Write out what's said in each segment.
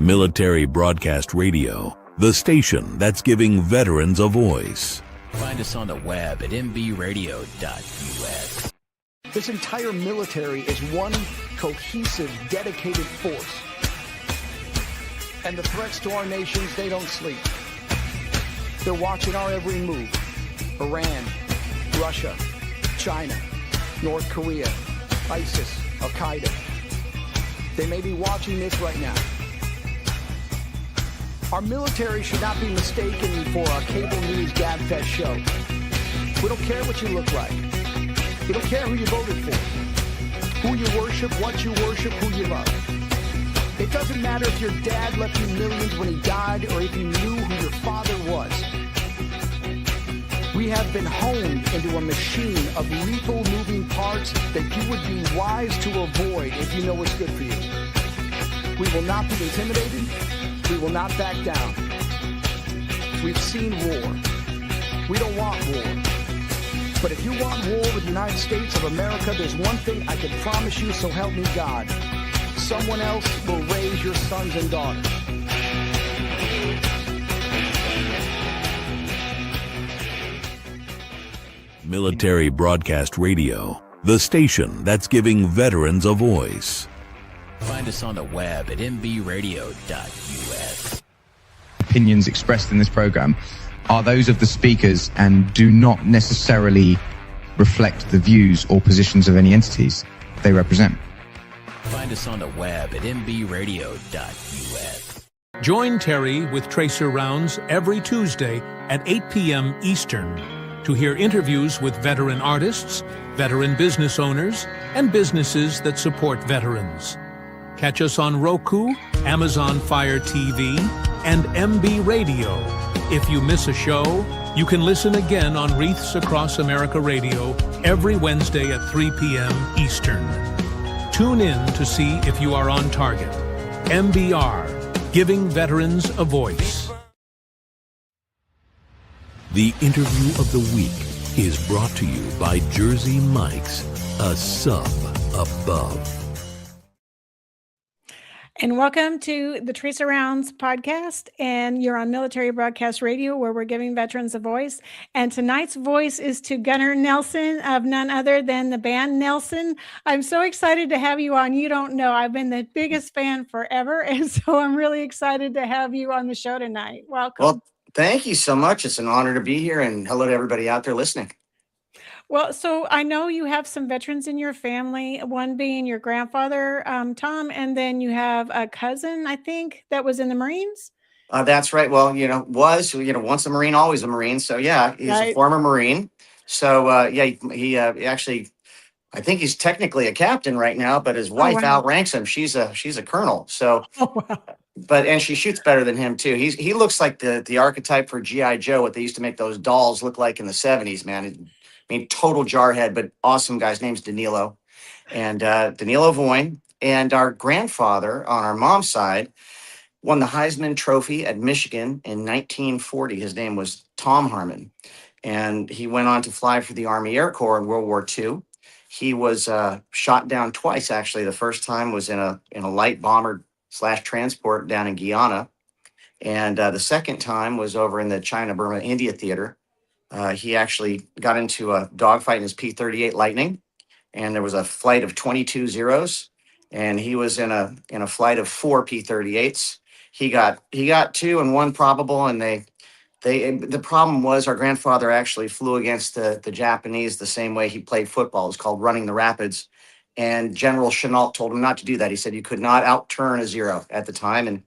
Military Broadcast Radio, the station that's giving veterans a voice. Find us on the web at mbradio.us. This entire military is one cohesive, dedicated force. And the threats to our nations, they don't sleep. They're watching our every move. Iran, Russia, China, North Korea, ISIS, Al-Qaeda. They may be watching this right now. Our military should not be mistaken for a cable news gabfest show. We don't care what you look like. We don't care who you voted for, who you worship, what you worship, who you love. It doesn't matter if your dad left you millions when he died or if you knew who your father was. We have been honed into a machine of lethal moving parts that you would be wise to avoid if you know what's good for you. We will not be intimidated. We will not back down. We've seen war. We don't want war. But if you want war with the United States of America, there's one thing I can promise you, so help me God. Someone else will raise your sons and daughters. Military Broadcast Radio, the station that's giving veterans a voice. Find us on the web at mbradio.us. Opinions expressed in this program are those of the speakers and do not necessarily reflect the views or positions of any entities they represent. Find us on the web at mbradio.us. Join Terry with Tracer Rounds every Tuesday at 8 p.m. Eastern to hear interviews with veteran artists, veteran business owners, and businesses that support veterans. Catch us on Roku, Amazon Fire TV, and MB Radio. If you miss a show, you can listen again on Wreaths Across America Radio every Wednesday at 3 p.m. Eastern. Tune in to see if you are on target. MBR, giving veterans a voice. The interview of the week is brought to you by Jersey Mike's, a sub above. And welcome to the Tracer Rounds podcast. And you're on Military Broadcast Radio, where we're giving veterans a voice. And tonight's voice is to Gunnar Nelson, of none other than the band Nelson. I'm so excited to have you on. You don't know, I've been the biggest fan forever. And so I'm really excited to have you on the show tonight. Welcome. Well, thank you so much. It's an honor to be here. And hello to everybody out there listening. Well, so I know you have some veterans in your family, one being your grandfather, Tom, and then you have a cousin, I think, that was in the Marines. That's right. Well, once a Marine, always a Marine. So, yeah, he's Right. a former Marine. So, he actually, I think he's technically a captain right now, but his wife wow. outranks him. She's a colonel. So, Oh, wow. and she shoots better than him, too. He looks like the archetype for G.I. Joe, what they used to make those dolls look like in the 70s, man. I mean, total jarhead, but awesome guy. His name's Danilo. And Danilo Voyne. And our grandfather on our mom's side won the Heisman Trophy at Michigan in 1940. His name was Tom Harmon. And he went on to fly for the Army Air Corps in World War II. He was shot down twice, actually. The first time was in a light bomber / transport down in Guyana. And the second time was over in the China-Burma India theater. He actually got into a dogfight in his P-38 Lightning, and there was a flight of 22 Zeros, and he was in a flight of 4 P-38s. He got 2 and 1 probable, and the problem was our grandfather actually flew against the Japanese the same way he played football. It was called running the rapids, and General Chenault told him not to do that. He said you could not outturn a Zero at the time, and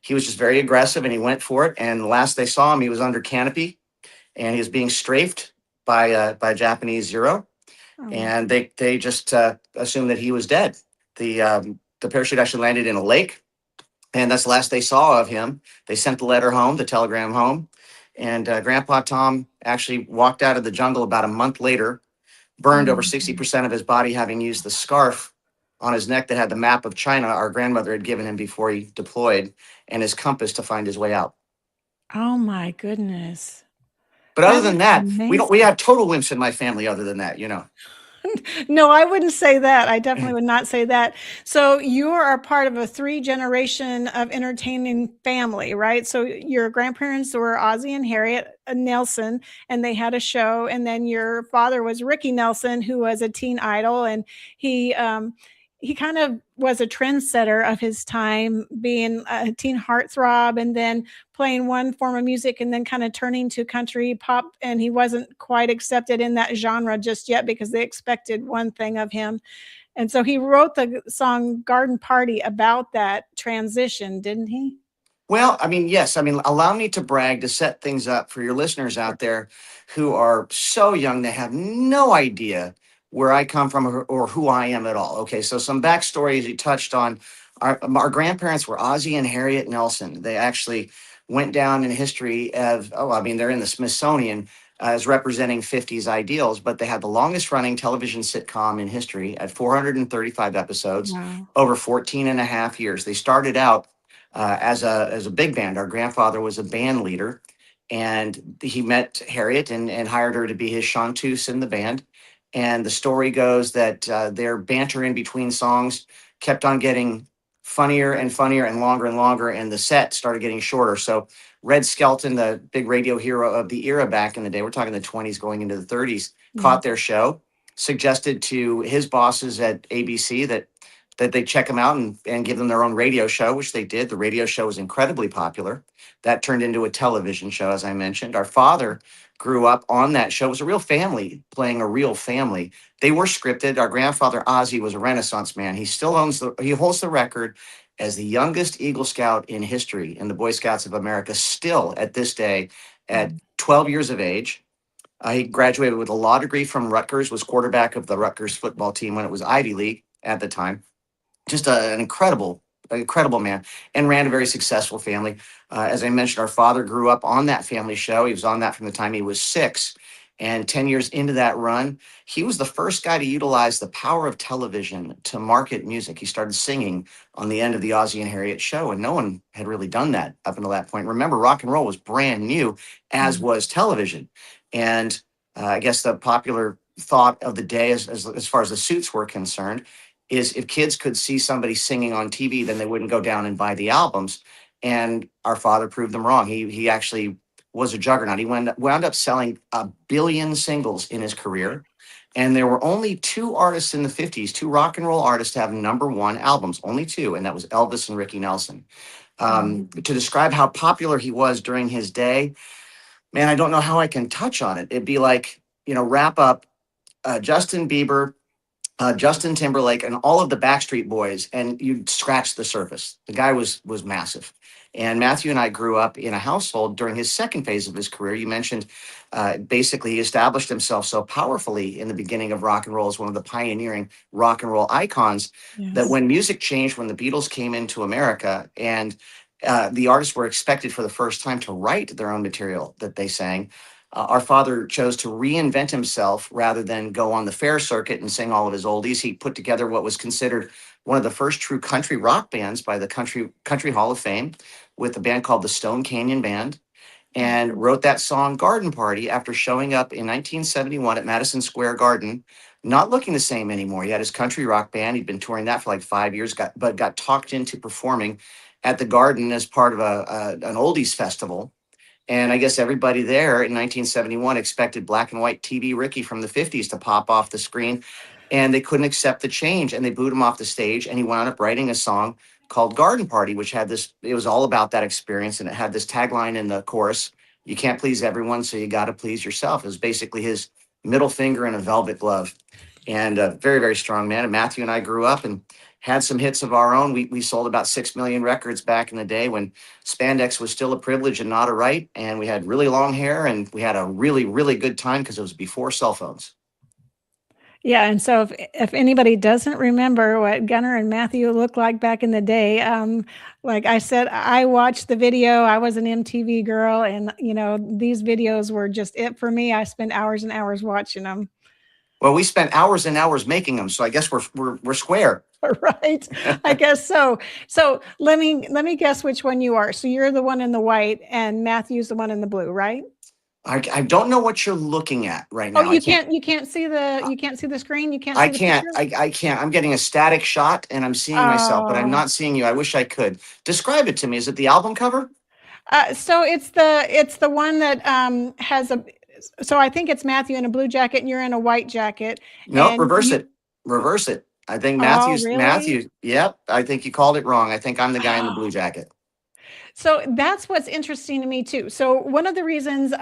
he was just very aggressive, and he went for it. And the last they saw him, he was under canopy. And he was being strafed by a Japanese Zero, and they just assumed that he was dead. The parachute actually landed in a lake, and that's the last they saw of him. They sent the letter home, the telegram home, and Grandpa Tom actually walked out of the jungle about a month later, burned over 60% of his body, having used the scarf on his neck that had the map of China our grandmother had given him before he deployed, and his compass to find his way out. Oh, my goodness. But other than that, amazing. we have total wimps in my family. Other than that, No, I wouldn't say that. I definitely would not say that. So you are a part of a 3-generation of entertaining family, right? So your grandparents were Ozzie and Harriet Nelson, and they had a show. And then your father was Ricky Nelson, who was a teen idol, and he he kind of was a trendsetter of his time, being a teen heartthrob, and then playing one form of music and then kind of turning to country pop. And he wasn't quite accepted in that genre just yet because they expected one thing of him. And so he wrote the song Garden Party about that transition, didn't he? Well, I mean, yes. I mean, allow me to brag to set things up for your listeners out there who are so young they have no idea where I come from or who I am at all. Okay, so some backstory as you touched on. Our grandparents were Ozzie and Harriet Nelson. They actually went down in history of, oh, I mean, they're in the Smithsonian as representing 50s ideals, but they had the longest running television sitcom in history at 435 episodes Wow. over 14 and a half years. They started out as a big band. Our grandfather was a band leader, and he met Harriet and hired her to be his chanteuse in the band. And the story goes that their banter in between songs kept on getting funnier and funnier and longer, and the set started getting shorter. So Red Skelton, the big radio hero of the era back in the day, we're talking the 20s going into the 30s, caught their show, suggested to his bosses at ABC that they check them out and give them their own radio show, which they did. The radio show was incredibly popular. That turned into a television show, as I mentioned. Our father grew up on that show. It was a real family playing a real family. They were scripted. Our grandfather, Ozzie, was a Renaissance man. He holds the record as the youngest Eagle Scout in history in the Boy Scouts of America, still at this day at 12 years of age. He graduated with a law degree from Rutgers, was quarterback of the Rutgers football team when it was Ivy League at the time. Just an incredible man, and ran a very successful family. As I mentioned, our father grew up on that family show. He was on that from the time he was 6. And 10 years into that run, he was the first guy to utilize the power of television to market music. He started singing on the end of the Ozzie and Harriet show, and no one had really done that up until that point. Remember, rock and roll was brand new, as was television. And I guess the popular thought of the day, as far as the suits were concerned, is if kids could see somebody singing on TV, then they wouldn't go down and buy the albums. And our father proved them wrong. He actually was a juggernaut. He wound up selling 1 billion singles in his career. And there were only 2 artists in the 50s, 2 rock and roll artists to have #1 albums, only 2. And that was Elvis and Ricky Nelson. To describe how popular he was during his day, man, I don't know how I can touch on it. It'd be like, wrap up Justin Bieber, Justin Timberlake, and all of the Backstreet Boys, and you'd scratch the surface. The guy was massive. And Matthew and I grew up in a household during his second phase of his career. You mentioned basically he established himself so powerfully in the beginning of rock and roll as one of the pioneering rock and roll icons that when music changed, when the Beatles came into America and the artists were expected for the first time to write their own material that they sang, our father chose to reinvent himself rather than go on the fair circuit and sing all of his oldies. He put together what was considered one of the first true country rock bands by the Country Hall of Fame with a band called the Stone Canyon Band, and wrote that song Garden Party after showing up in 1971 at Madison Square Garden, not looking the same anymore. He had his country rock band. He'd been touring that for like 5 years, but got talked into performing at the Garden as part of an oldies festival. And I guess everybody there in 1971 expected black and white TV Ricky from the 50s to pop off the screen, and they couldn't accept the change, and they booed him off the stage, and he wound up writing a song called Garden Party, which had this, it was all about that experience, and it had this tagline in the chorus: "You can't please everyone, so you got to please yourself." It was basically his middle finger in a velvet glove, and a very, very strong man. And Matthew and I grew up and had some hits of our own. We sold about 6 million records back in the day when spandex was still a privilege and not a right. And we had really long hair, and we had a really, really good time because it was before cell phones. Yeah, and so if anybody doesn't remember what Gunnar and Matthew looked like back in the day, like I said, I watched the video. I was an MTV girl, and these videos were just it for me. I spent hours and hours watching them. Well, we spent hours and hours making them, so I guess we're square. Right. I guess so. So let me guess which one you are. So you're the one in the white, and Matthew's the one in the blue, right? I don't know what you're looking at right Oh, now. you can't see the screen. You can't see I the can't. picture. I can't. I'm getting a static shot and I'm seeing myself, but I'm Oh, not seeing you. I wish I could. Describe it to me. Is it the album cover? so it's the one that has a. So I think it's Matthew in a blue jacket and you're in a white jacket, No, and reverse you. it. Reverse it. I think Oh, really? Matthew. Yep. I think you called it wrong. I think I'm the guy in the blue jacket. So that's what's interesting to me too. So one of the reasons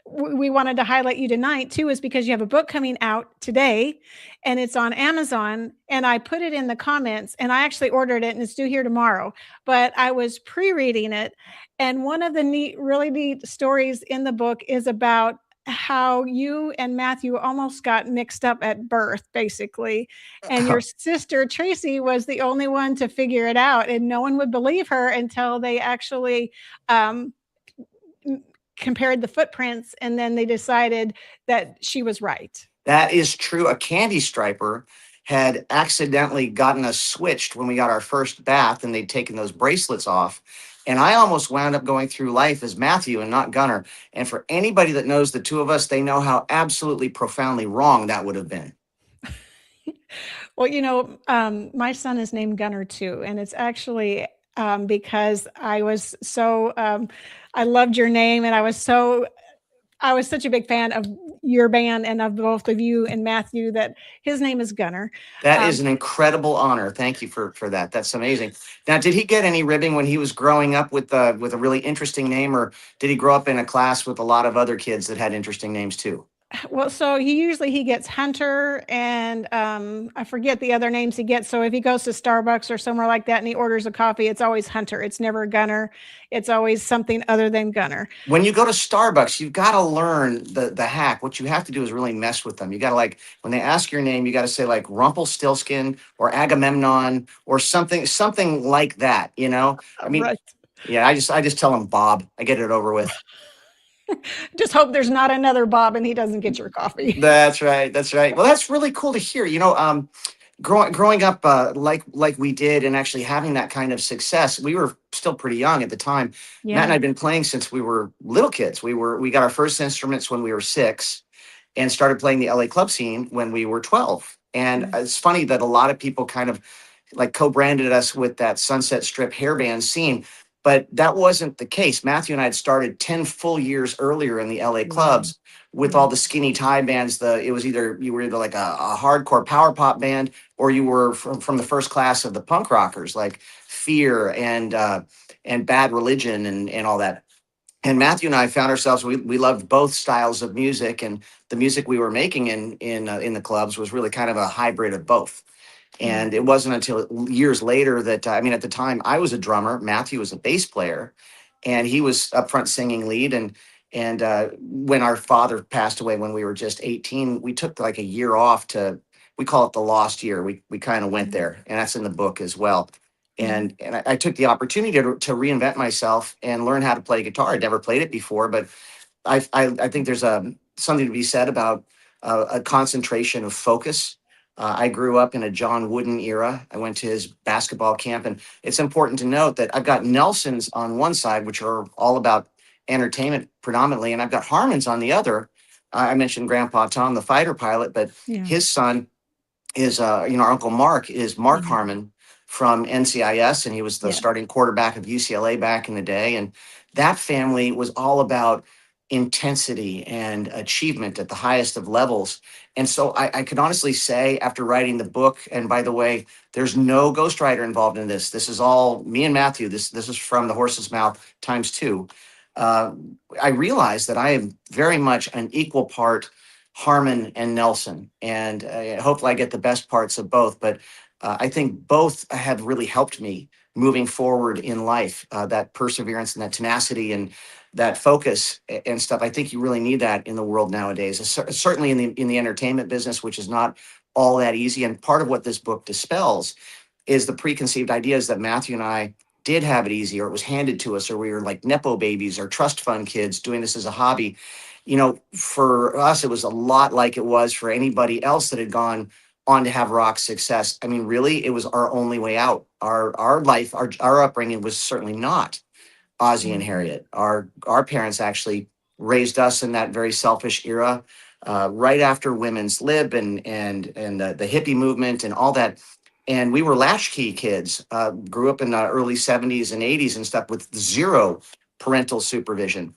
we wanted to highlight you tonight too is because you have a book coming out today, and it's on Amazon. And I put it in the comments, and I actually ordered it, and it's due here tomorrow. But I was pre-reading it, and one of the really neat stories in the book is about how you and Matthew almost got mixed up at birth, basically. And your sister Tracy was the only one to figure it out, and no one would believe her until they actually um, compared the footprints, and then they decided that she was right. That is true. A candy striper had accidentally gotten us switched when we got our first bath and they'd taken those bracelets off. And I almost wound up going through life as Matthew and not Gunnar. And for anybody that knows the two of us, they know how absolutely profoundly wrong that would have been. Well, my son is named Gunnar too, and it's actually because I was so I loved your name, and I was such a big fan of your band and of both of you and Matthew that his name is Gunnar. That is an incredible honor. Thank you for that. That's amazing. Now, did he get any ribbing when he was growing up with a really interesting name, or did he grow up in a class with a lot of other kids that had interesting names too? Well, so he gets Hunter, and I forget the other names he gets. So if he goes to Starbucks or somewhere like that and he orders a coffee, it's always Hunter. It's never Gunnar. It's always something other than Gunnar. When you go to Starbucks, you've got to learn the hack. What you have to do is really mess with them. You got to, like, when they ask your name, you got to say like Rumpelstiltskin or Agamemnon or something like that. I mean, Right. yeah, I just tell them Bob. I get it over with. Just hope there's not another Bob and he doesn't get your coffee. That's right. That's right. Well, that's really cool to hear. Growing up like we did, and actually having that kind of success, we were still pretty young at the time. Yeah. Matt and I'd been playing since we were little kids. We got our first instruments when we were 6, and started playing the LA club scene when we were 12. And it's funny that a lot of people kind of like co-branded us with that Sunset Strip hairband scene. But that wasn't the case. Matthew and I had started 10 full years earlier in the LA clubs with all the skinny tie bands. You were either like a hardcore power pop band, or you were from the first class of the punk rockers like Fear and Bad Religion and all that. And Matthew and I found ourselves, we loved both styles of music, and the music we were making in the clubs was really kind of a hybrid of both. And it wasn't until years later that, at the time I was a drummer, Matthew was a bass player, and he was up front singing lead. And when our father passed away when we were just 18, we took like a year off we call it the lost year. We kind of went there, and that's in the book as well. And I took the opportunity to reinvent myself and learn how to play guitar. I'd never played it before, but I think there's something to be said about a concentration of focus. I grew up in a John Wooden era. I went to his basketball camp, and it's important to note that I've got Nelsons on one side, which are all about entertainment predominantly, and I've got Harmons on the other. I mentioned Grandpa Tom, the fighter pilot, but his son is, our Uncle Mark is Mark Harmon from NCIS, and he was the starting quarterback of UCLA back in the day. And that family was all about intensity and achievement at the highest of levels. And so I could honestly say, after writing the book, and by the way, there's no ghostwriter involved in this. This is all me and Matthew. This is from the horse's mouth ×2. I realized that I am very much an equal part Harmon and Nelson, and hopefully I get the best parts of both. But I think both have really helped me moving forward in life. That perseverance and that tenacity and that focus and stuff. I think you really need that in the world nowadays. Certainly in the entertainment business, which is not all that easy. And part of what this book dispels is the preconceived ideas that Matthew and I did have it easy, or it was handed to us, or we were like Nepo babies or trust fund kids doing this as a hobby. For us, it was a lot like it was for anybody else that had gone on to have rock success. Really, it was our only way out. Our life, our upbringing was certainly not Ozzy and Harriet. Our parents actually raised us in that very selfish era, right after women's lib and the hippie movement and all that. And we were latchkey kids, grew up in the early 70s and 80s and stuff with zero parental supervision.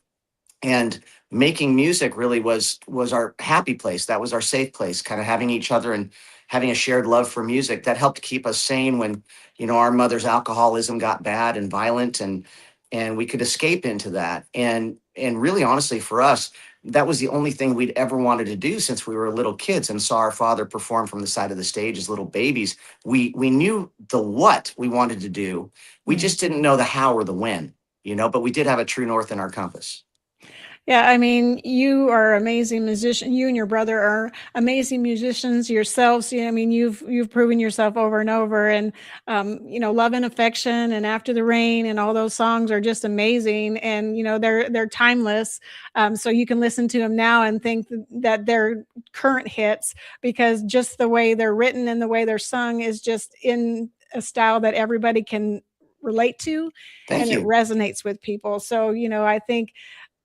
And making music really was our happy place. That was our safe place, kind of having each other and having a shared love for music that helped keep us sane when, our mother's alcoholism got bad and violent, and we could escape into that. And really honestly for us, that was the only thing we'd ever wanted to do since we were little kids and saw our father perform from the side of the stage as little babies. We knew the what we wanted to do. We just didn't know the how or the when, but we did have a true north in our compass. Yeah, I mean, you are amazing musician. You and your brother are amazing musicians yourselves. I mean, you've proven yourself over and over. And Love and Affection and After the Rain and all those songs are just amazing. And they're timeless. So you can listen to them now and think that they're current hits because just the way they're written and the way they're sung is just in a style that everybody can relate to. Thank you. It resonates with people. So I think.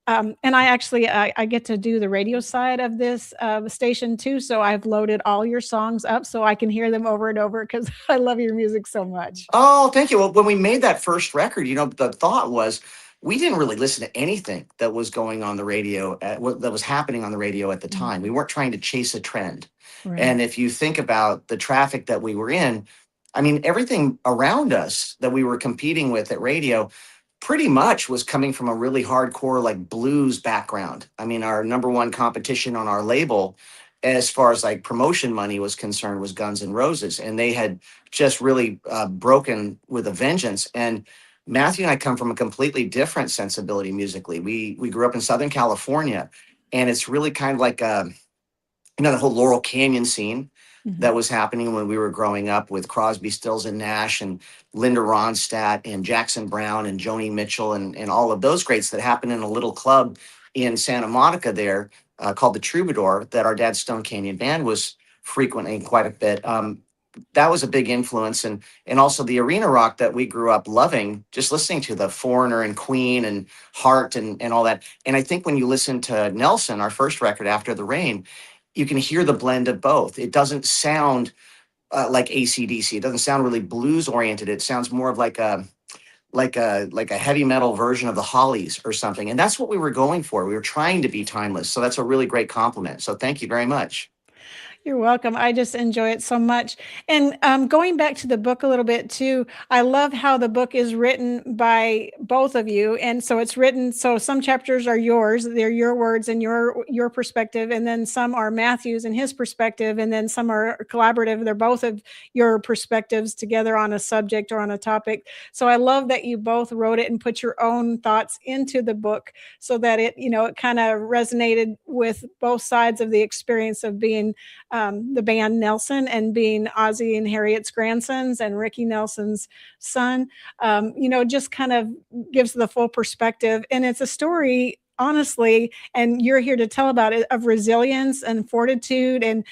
And I get to do the radio side of this station too. So I've loaded all your songs up so I can hear them over and over because I love your music so much. Oh, thank you. Well, when we made that first record, the thought was we didn't really listen to anything that was going on the radio, that was happening on the radio at the time. We weren't trying to chase a trend. Right. And if you think about the traffic that we were in, I mean, everything around us that we were competing with at radio pretty much was coming from a really hardcore like blues background. I mean, our number one competition on our label as far as like promotion money was concerned was Guns N' Roses. And they had just really broken with a vengeance. And Matthew and I come from a completely different sensibility musically. We grew up in Southern California, and it's really kind of like, the whole Laurel Canyon scene. That was happening when we were growing up with Crosby, Stills and Nash and Linda Ronstadt and Jackson Browne and Joni Mitchell and all of those greats that happened in a little club in Santa Monica there called the Troubadour that our dad's Stone Canyon Band was frequenting quite a bit. That was a big influence. And also the arena rock that we grew up loving, just listening to the Foreigner and Queen and Heart and all that. And I think when you listen to Nelson, our first record, After the Rain, you can hear the blend of both. It doesn't sound like AC/DC. It doesn't sound really blues oriented. It sounds more of like a heavy metal version of the Hollies or something. And that's what we were going for. We were trying to be timeless. So that's a really great compliment. So thank you very much. You're welcome. I just enjoy it so much. And going back to the book a little bit too, I love how the book is written by both of you. And so it's written, so some chapters are yours, they're your words and your perspective. And then some are Matthew's and his perspective. And then some are collaborative. They're both of your perspectives together on a subject or on a topic. So I love that you both wrote it and put your own thoughts into the book so that it kind of resonated with both sides of the experience of being the band Nelson and being Ozzy and Harriet's grandsons and Ricky Nelson's son, just kind of gives the full perspective. And it's a story, honestly, and you're here to tell about it, of resilience and fortitude and,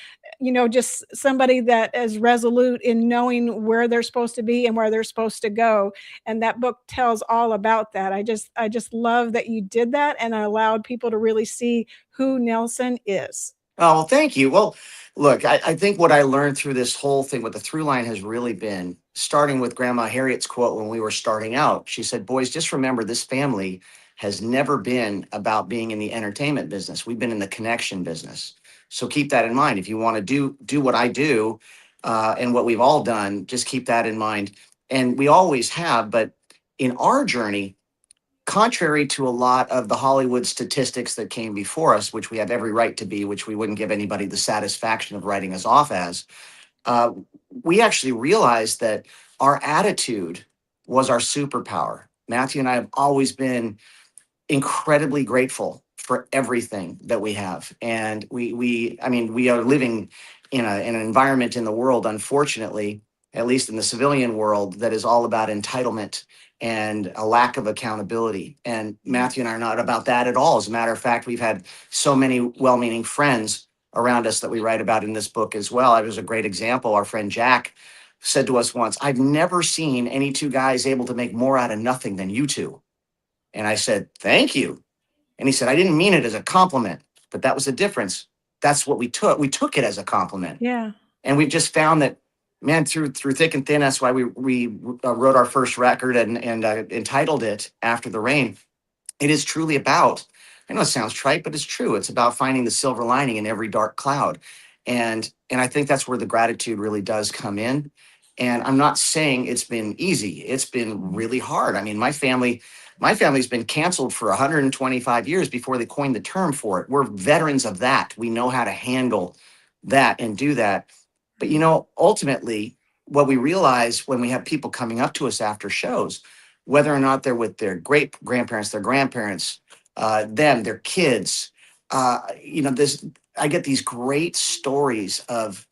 just somebody that is resolute in knowing where they're supposed to be and where they're supposed to go. And that book tells all about that. I just love that you did that and allowed people to really see who Nelson is. Oh, well, thank you. Well, look, I think what I learned through this whole thing, what the through line has really been, starting with Grandma Harriet's quote when we were starting out. She said, boys, just remember this family has never been about being in the entertainment business. We've been in the connection business. So keep that in mind. If you want to do what I do and what we've all done, just keep that in mind. And we always have. But in our journey, contrary to a lot of the Hollywood statistics that came before us, which we have every right to be, which we wouldn't give anybody the satisfaction of writing us off as, we actually realized that our attitude was our superpower. Matthew and I have always been incredibly grateful for everything that we have. And we are living in an environment in the world, unfortunately, at least in the civilian world, that is all about entitlement and a lack of accountability. And Matthew and I are not about that at all. As a matter of fact, we've had so many well-meaning friends around us that we write about in this book as well. It was a great example. Our friend Jack said to us once, I've never seen any two guys able to make more out of nothing than you two. And I said, thank you. And he said, I didn't mean it as a compliment, but that was the difference. That's what we took. We took it as a compliment. Yeah. And we've just found that, man, through thick and thin, that's why we wrote our first record and entitled it After the Rain. It is truly about, I know it sounds trite, but it's true. It's about finding the silver lining in every dark cloud. And I think that's where the gratitude really does come in. And I'm not saying it's been easy. It's been really hard. I mean, my family's been canceled for 125 years before they coined the term for it. We're veterans of that. We know how to handle that and do that. But, you know, ultimately, what we realize when we have people coming up to us after shows, whether or not they're with their great grandparents, their grandparents, their kids, you know, I get these great stories of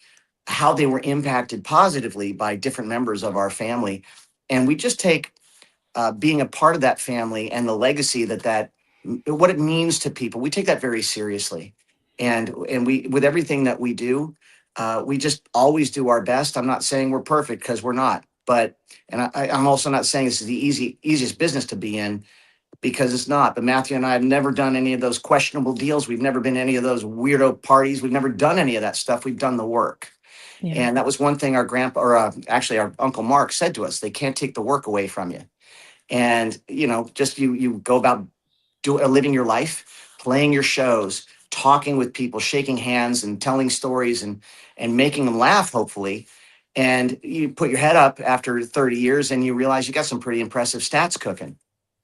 how they were impacted positively by different members of our family. And we just take being a part of that family and the legacy that what it means to people. We take that very seriously. And we, with everything that we do, we just always do our best. I'm not saying we're perfect, because we're not. But, and I'm also not saying this is the easiest business to be in, because it's not. But Matthew and I have never done any of those questionable deals. We've never been to any of those weirdo parties. We've never done any of that stuff. We've done the work. Yeah. And that was one thing our grandpa, or actually our Uncle Mark, said to us: they can't take the work away from you. And, you know, just you go about living your life, playing your shows, talking with people, shaking hands and telling stories and making them laugh, hopefully. And you put your head up after 30 years and you realize you got some pretty impressive stats cooking.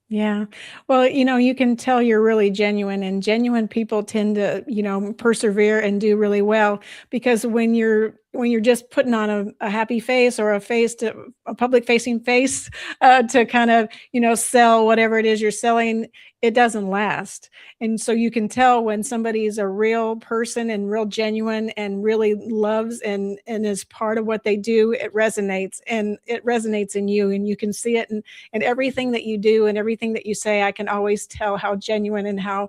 Yeah. Well, you know, you can tell you're really genuine, and genuine people tend to, you know, persevere and do really well, because when you're just putting on a happy face, or a public facing face to kind of, you know, sell whatever it is you're selling, it doesn't last. And so you can tell when somebody is a real person and real genuine and really loves and is part of what they do. It resonates, and it resonates in you, and you can see it in everything that you do and everything that you say. I can always tell how genuine and how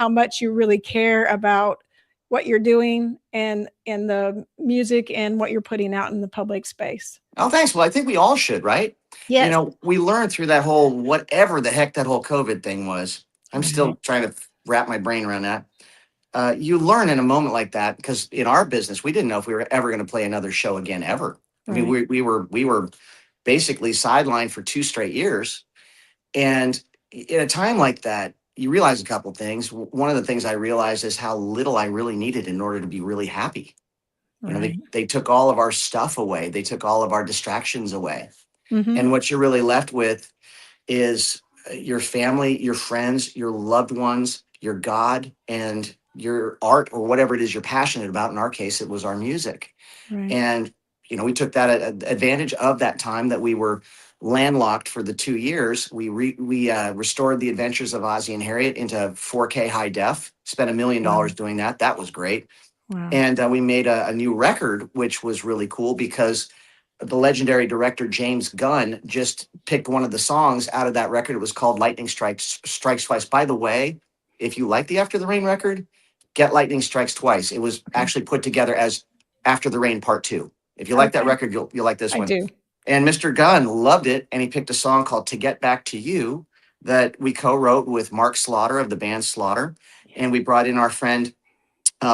much you really care about what you're doing and the music and what you're putting out in the public space. Oh, thanks. Well, I think we all should, right? Yes. You know, we learned through that whole, whatever the heck that whole COVID thing was. I'm still trying to wrap my brain around that. You learn in a moment like that, because in our business, we didn't know if we were ever going to play another show again, ever. Right. I mean, we were basically sidelined for 2 straight years. And in a time like that, you realize a couple things. One of the things I realized is how little I really needed in order to be really happy. You know, they took all of our stuff away. They took all of our distractions away. Mm-hmm. And what you're really left with is your family, your friends, your loved ones, your God, and your art, or whatever it is you're passionate about. In our case, it was our music. Right. And, you know, we took that advantage of that time that we were landlocked for the 2 years. We restored The Adventures of Ozzie and Harriet into 4K high def, spent $1 million doing that. That was great. Wow. And we made a new record, which was really cool, because the legendary director James Gunn just picked one of the songs out of that record. It was called Lightning Strikes Twice. By the way, if you like the After the Rain record, get Lightning Strikes Twice. It was actually put together as After the Rain Part 2. If you like that record, you'll like this one. I do. And Mr. Gunn loved it, and he picked a song called To Get Back to You that we co-wrote with Mark Slaughter of the band Slaughter. And we brought in our friend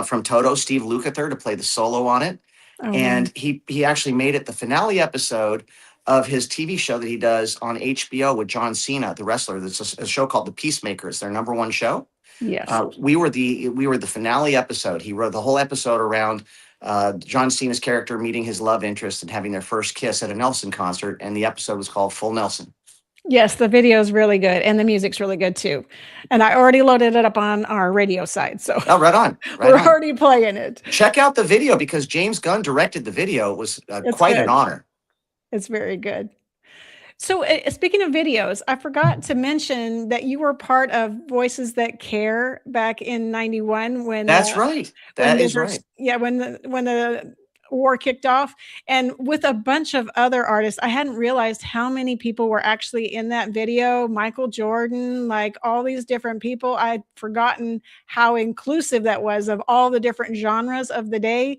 from Toto, Steve Lukather, to play the solo on it. Oh, and he actually made it the finale episode of his TV show that he does on HBO with John Cena, the wrestler. There's a show called The Peacemakers, their #1 show. Yes. We were the finale episode. He wrote the whole episode around John Cena's character meeting his love interest and having their first kiss at a Nelson concert. And the episode was called Full Nelson. Yes, the video is really good, and the music's really good too. And I already loaded it up on our radio side, so right on. We're already playing it. Check out the video, because James Gunn directed the video. It was quite an honor. It's very good. So speaking of videos, I forgot to mention that you were part of Voices That Care back in '91 when. That's right. That is right. Yeah, when the war kicked off, and with a bunch of other artists. I hadn't realized how many people were actually in that video. Michael Jordan, like all these different people. I'd forgotten how inclusive that was, of all the different genres of the day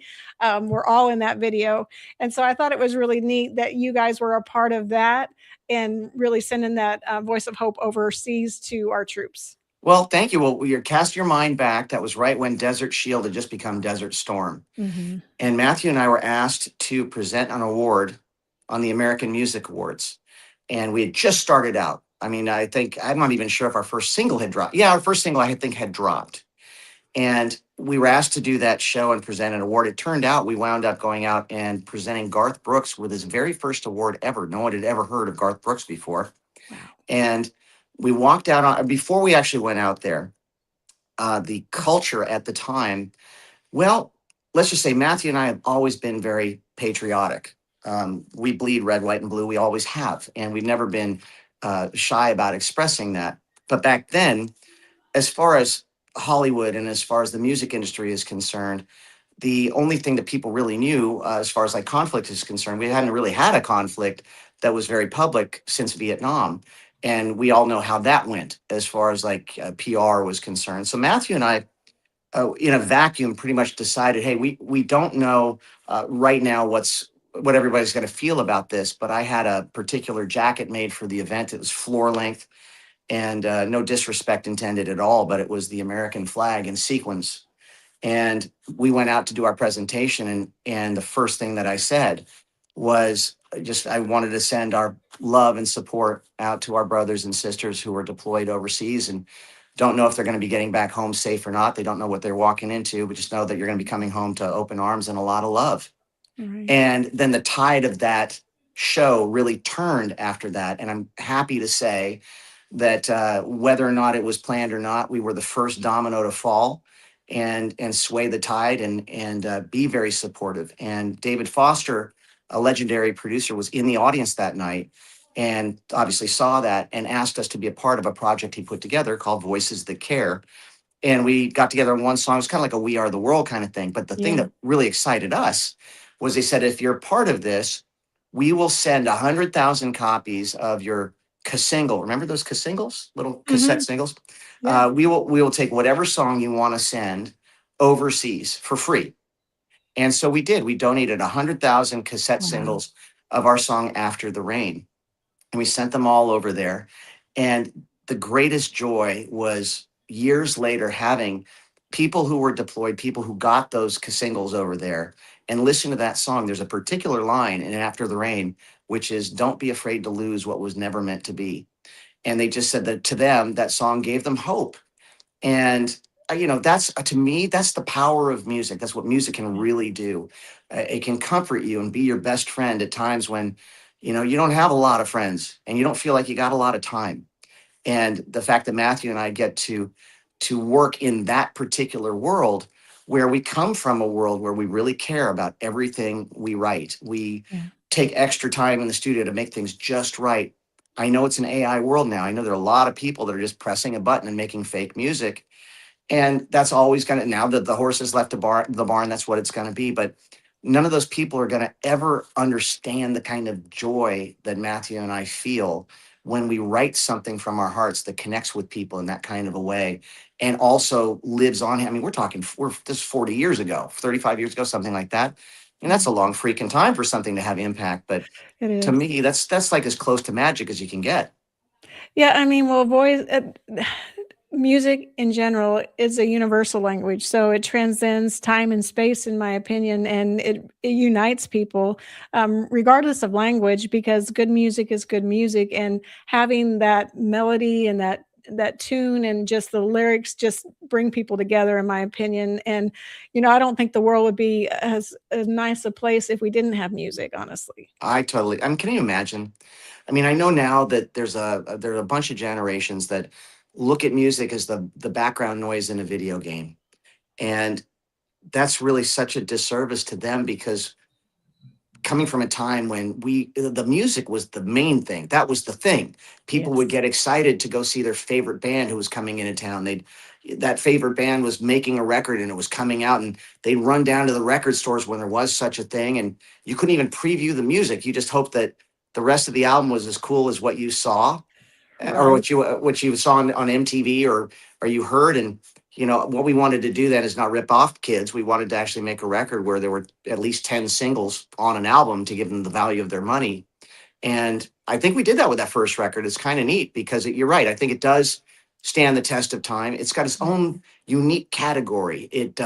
were all in that video. And so I thought it was really neat that you guys were a part of that and really sending that voice of hope overseas to our troops. Well, thank you. Well, you cast your mind back. That was right when Desert Shield had just become Desert Storm. Mm-hmm. And Matthew and I were asked to present an award on the American Music Awards. And we had just started out. I mean, I think, I'm not even sure if our first single had dropped. Yeah, our first single, I think, had dropped. And we were asked to do that show and present an award. It turned out we wound up going out and presenting Garth Brooks with his very first award ever. No one had ever heard of Garth Brooks before. Wow. And we walked out on, before we actually went out there, the culture at the time, well, let's just say Matthew and I have always been very patriotic. We bleed red, white, and blue. We always have. And we've never been shy about expressing that. But back then, as far as Hollywood and as far as the music industry is concerned, the only thing that people really knew as far as like conflict is concerned, we hadn't really had a conflict that was very public since Vietnam. And we all know how that went as far as like PR was concerned. So Matthew and I, in a vacuum, pretty much decided, hey, we don't know right now what everybody's going to feel about this. But I had a particular jacket made for the event. It was floor length, and no disrespect intended at all, but it was the American flag in sequins. And we went out to do our presentation, and the first thing that I said was just I wanted to send our love and support out to our brothers and sisters who are deployed overseas and don't know if they're going to be getting back home safe or not. They don't know what they're walking into, but just know that you're going to be coming home to open arms and a lot of love. Right. And then the tide of that show really turned after that. And I'm happy to say that whether or not it was planned or not, we were the first domino to fall and sway the tide and be very supportive. And David Foster, a legendary producer, was in the audience that night and obviously saw that and asked us to be a part of a project he put together called Voices That Care. And we got together on one song. It's kind of like a We Are the World kind of thing. But the thing that really excited us was they said, if you're part of this, we will send 100,000 copies of your single. Remember those singles, little cassette singles? Yeah. We will take whatever song you want to send overseas for free. And so we did. We donated 100,000 cassette singles of our song After the Rain. And we sent them all over there. And the greatest joy was years later having people who were deployed, people who got those singles over there and listen to that song. There's a particular line in After the Rain, which is, don't be afraid to lose what was never meant to be. And they just said that to them, that song gave them hope. And that's to me, that's the power of music. That's what music can really do. It can comfort you and be your best friend at times when, you don't have a lot of friends and you don't feel like you got a lot of time. And the fact that Matthew and I get to work in that particular world where we come from a world where we really care about everything we write. We take extra time in the studio to make things just right. I know it's an AI world now. I know there are a lot of people that are just pressing a button and making fake music. And that's always going to, now that the horse has left the barn, that's what it's going to be. But none of those people are going to ever understand the kind of joy that Matthew and I feel when we write something from our hearts that connects with people in that kind of a way and also lives on. I mean, this is 40 years ago, 35 years ago, something like that. And that's a long freaking time for something to have impact. But to me, that's like as close to magic as you can get. Yeah, I mean, well, music in general is a universal language, so it transcends time and space, in my opinion, and it unites people regardless of language, because good music is good music, and having that melody and that tune and just the lyrics just bring people together, in my opinion. And I don't think the world would be as nice a place if we didn't have music, honestly. Can you imagine? I mean, I know now that there are a bunch of generations that look at music as the background noise in a video game. And that's really such a disservice to them, because coming from a time when the music was the main thing, that was the thing. People would get excited to go see their favorite band who was coming into town. That favorite band was making a record and it was coming out, and they'd run down to the record stores when there was such a thing. And you couldn't even preview the music. You just hoped that the rest of the album was as cool as what you saw. Or what you saw on MTV or you heard. And what we wanted to do then is not rip off kids. We wanted to actually make a record where there were at least 10 singles on an album to give them the value of their money. And I think we did that with that first record. It's kind of neat because you're right. I think it does stand the test of time. It's got its own unique category. It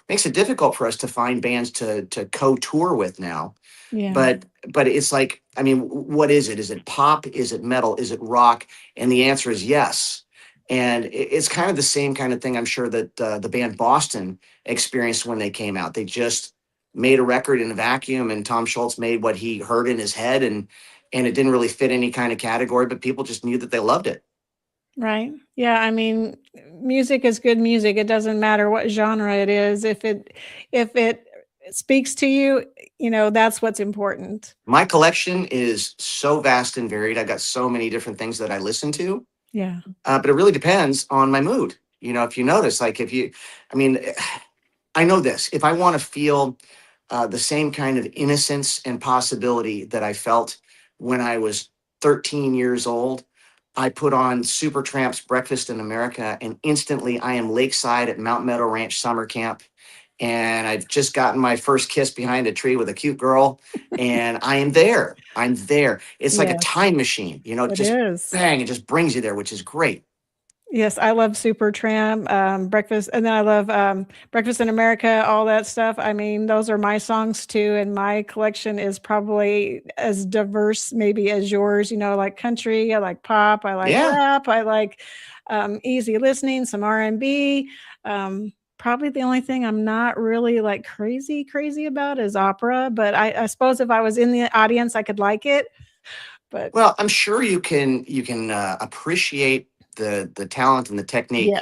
makes it difficult for us to find bands to co-tour with now. Yeah. But it's like, I mean, what is it? Is it pop? Is it metal? Is it rock? And the answer is yes. And it's kind of the same kind of thing, I'm sure, that the band Boston experienced when they came out. They just made a record in a vacuum, and Tom Schultz made what he heard in his head, and it didn't really fit any kind of category, but people just knew that they loved it. Right. Yeah. I mean, music is good music. It doesn't matter what genre it is. If it speaks to you, that's what's important. My collection is so vast and varied. I've got so many different things that I listen to. Yeah. But it really depends on my mood. If you notice, like I know this, if I want to feel the same kind of innocence and possibility that I felt when I was 13 years old, I put on Supertramp's Breakfast in America, and instantly I am lakeside at Mount Meadow Ranch summer camp. And I've just gotten my first kiss behind a tree with a cute girl, and I am there. I'm there. It's like a time machine, It just is. bang, it just brings you there, which is great. Yes, I love Supertramp, Breakfast, and then I love Breakfast in America, all that stuff. I mean, those are my songs too, and my collection is probably as diverse maybe as yours. I like country, I like pop, I like rap, I like easy listening, some R&B. Probably the only thing I'm not really like crazy about is opera, but I suppose if I was in the audience, I could like it. But well, I'm sure you can appreciate the talent and the technique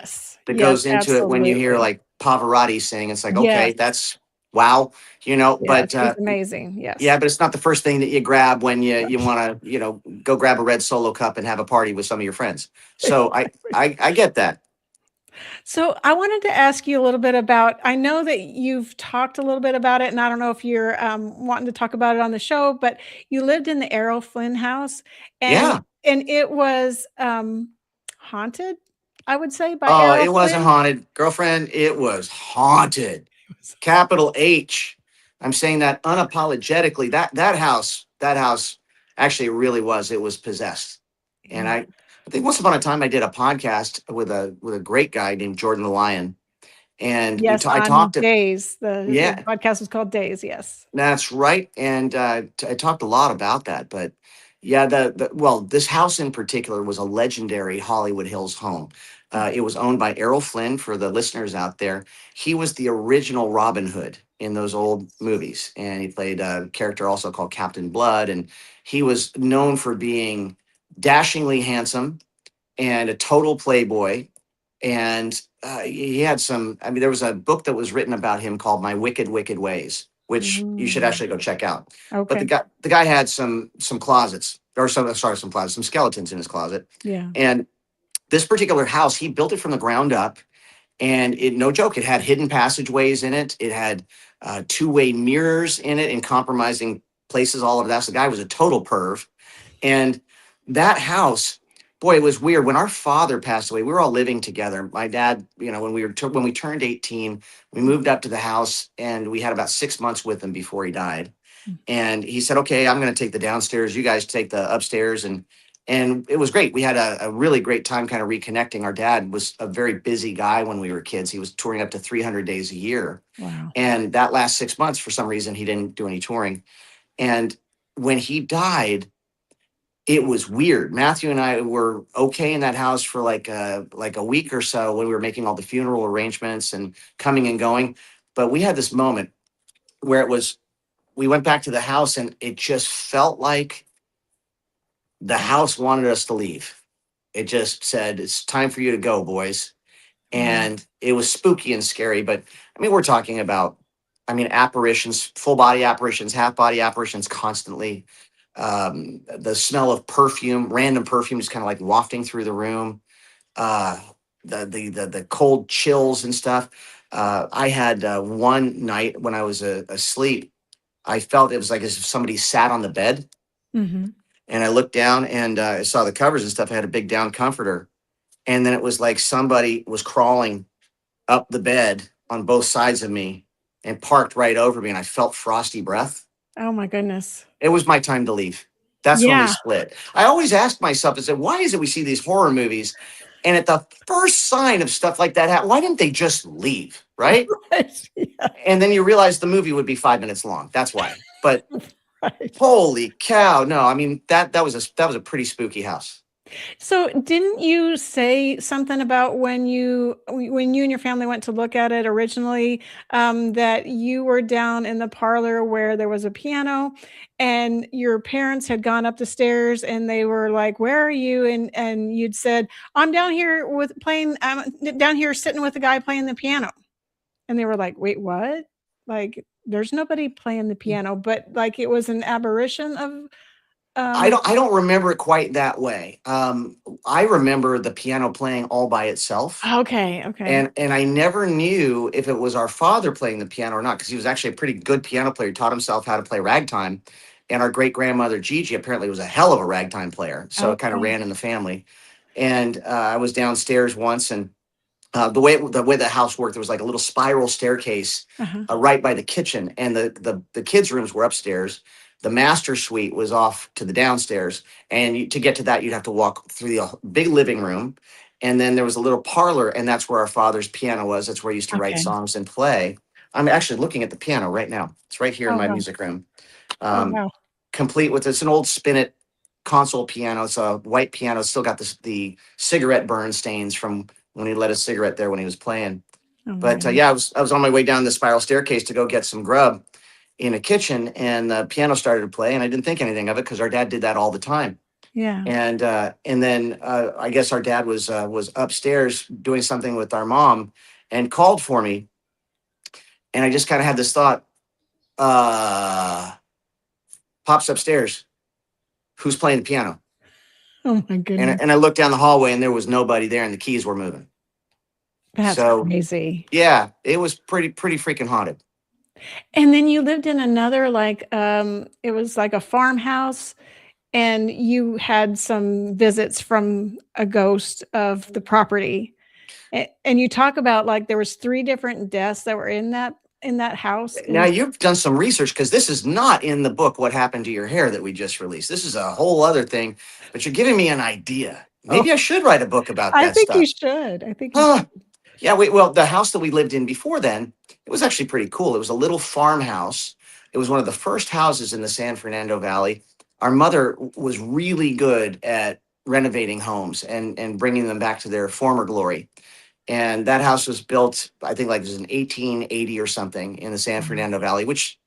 that goes into it when you hear like Pavarotti sing. It's like, okay, that's wow, but he's amazing. Yes. Yeah, but it's not the first thing that you grab when you want to, go grab a red Solo cup and have a party with some of your friends. So I get that. So I wanted to ask you a little bit about, I know that you've talked a little bit about it, and I don't know if you're wanting to talk about it on the show, but you lived in the Errol Flynn house, and it was haunted, I would say, by Errol it wasn't Flynn. haunted, girlfriend. It was haunted. Capital H. I'm saying that unapologetically. That house actually really was. It was possessed. And I think once upon a time I did a podcast with a great guy named Jordan the Lion. And yes, I on talked to Days. The podcast was called Days. Yes, that's right. And I talked a lot about that. But yeah, this house in particular was a legendary Hollywood Hills home. It was owned by Errol Flynn. For the listeners out there, he was the original Robin Hood in those old movies, and he played a character also called Captain Blood. And he was known for being dashingly handsome and a total playboy. And he had there was a book that was written about him called My Wicked, Wicked Ways, which you should actually go check out. Okay. But the guy had some closets, or some skeletons in his closet. Yeah. And this particular house, he built it from the ground up, and no joke, it had hidden passageways in it. It had two-way mirrors in it in compromising places, all of that. So the guy was a total perv. And that house, boy, it was weird. When our father passed away, we were all living together. My dad, when we turned 18, we moved up to the house, and we had about 6 months with him before he died. And he said, okay, I'm going to take the downstairs. You guys take the upstairs. And it was great. We had a really great time kind of reconnecting. Our dad was a very busy guy when we were kids. He was touring up to 300 days a year. Wow. And that last 6 months, for some reason, he didn't do any touring. And when he died, it was weird. Matthew and I were okay in that house for like a week or so when we were making all the funeral arrangements and coming and going. But we had this moment where we went back to the house, and it just felt like the house wanted us to leave. It just said, it's time for you to go, boys. And it was spooky and scary. But we're talking about, apparitions, full body apparitions, half body apparitions constantly. The smell of perfume, random perfume, just kind of like wafting through the room. The cold chills and stuff. I had one night when I was asleep, I felt it was like as if somebody sat on the bed. Mm-hmm. And I looked down, and I saw the covers and stuff. I had a big down comforter. And then it was like somebody was crawling up the bed on both sides of me and parked right over me. And I felt frosty breath. Oh my goodness. It was my time to leave. That's when we split. I always ask myself, I said, why is it we see these horror movies And at the first sign of stuff like that happen, why didn't they just leave? Right. Yeah, And then you realize the movie would be 5 minutes long. That's why. But right. holy cow. No, I mean, that was a pretty spooky house. So didn't you say something about when you and your family went to look at it originally, that you were down in the parlor where there was a piano and your parents had gone up the stairs and they were like, "Where are you?" And you'd said, "I'm down here with playing, I'm down here sitting with the guy playing the piano." And they were like, "Wait, what?" Like, there's nobody playing the piano, but like it was an aberration of um I don't remember it quite that way. I remember the piano playing all by itself. okay, okay. And I never knew if it was our father playing the piano or not, because he was actually a pretty good piano player. He taught himself how to play ragtime. And our great grandmother Gigi apparently was a hell of a ragtime player. So it kind of Okay. ran in the family. And I was downstairs once, and the way the house worked, there was like a little spiral staircase Uh-huh. right by the kitchen, and the kids' rooms were upstairs. The master suite was off to the downstairs, and to get to that, you'd have to walk through the big living room, and then there was a little parlor, and that's where our father's piano was. That's where he used to write Okay. songs and play. I'm actually looking at the piano right now. It's right here in Oh, my wow. music room, Oh, um, wow. complete with it's an old spinet console piano. It's a white piano. It's still got the cigarette burn stains from when he lit a cigarette there when he was playing. Oh my But goodness. yeah, I was on my way down the spiral staircase to go get some grub in a kitchen, and the piano started to play, and I didn't think anything of it because our dad did that all the time. Yeah. And then I guess our dad was upstairs doing something with our mom and called for me, and I just kind of had this thought, uh, pops upstairs, who's playing the piano? Oh my goodness. And I looked down the hallway, and there was nobody there, and the keys were moving. That's So crazy. yeah, it was pretty freaking haunted. And then you lived in another like it was like a farmhouse and you had some visits from a ghost of the property. And you talk about like there was 3 different deaths that were in that house. Now And you've done some research, because this is not in the book What Happened to Your Hair that we just released. This is a whole other thing, but you're giving me an idea. oh, Maybe I should write a book about I that think you stuff. should. I think you Huh. should. Yeah, well, the house that we lived in before then, it was actually pretty cool. It was a little farmhouse. It was one of the first houses in the San Fernando Valley. Our mother was really good at renovating homes and bringing them back to their former glory. And that house was built, I think, like it was in 1880 or something in the San Wow. Fernando Valley, which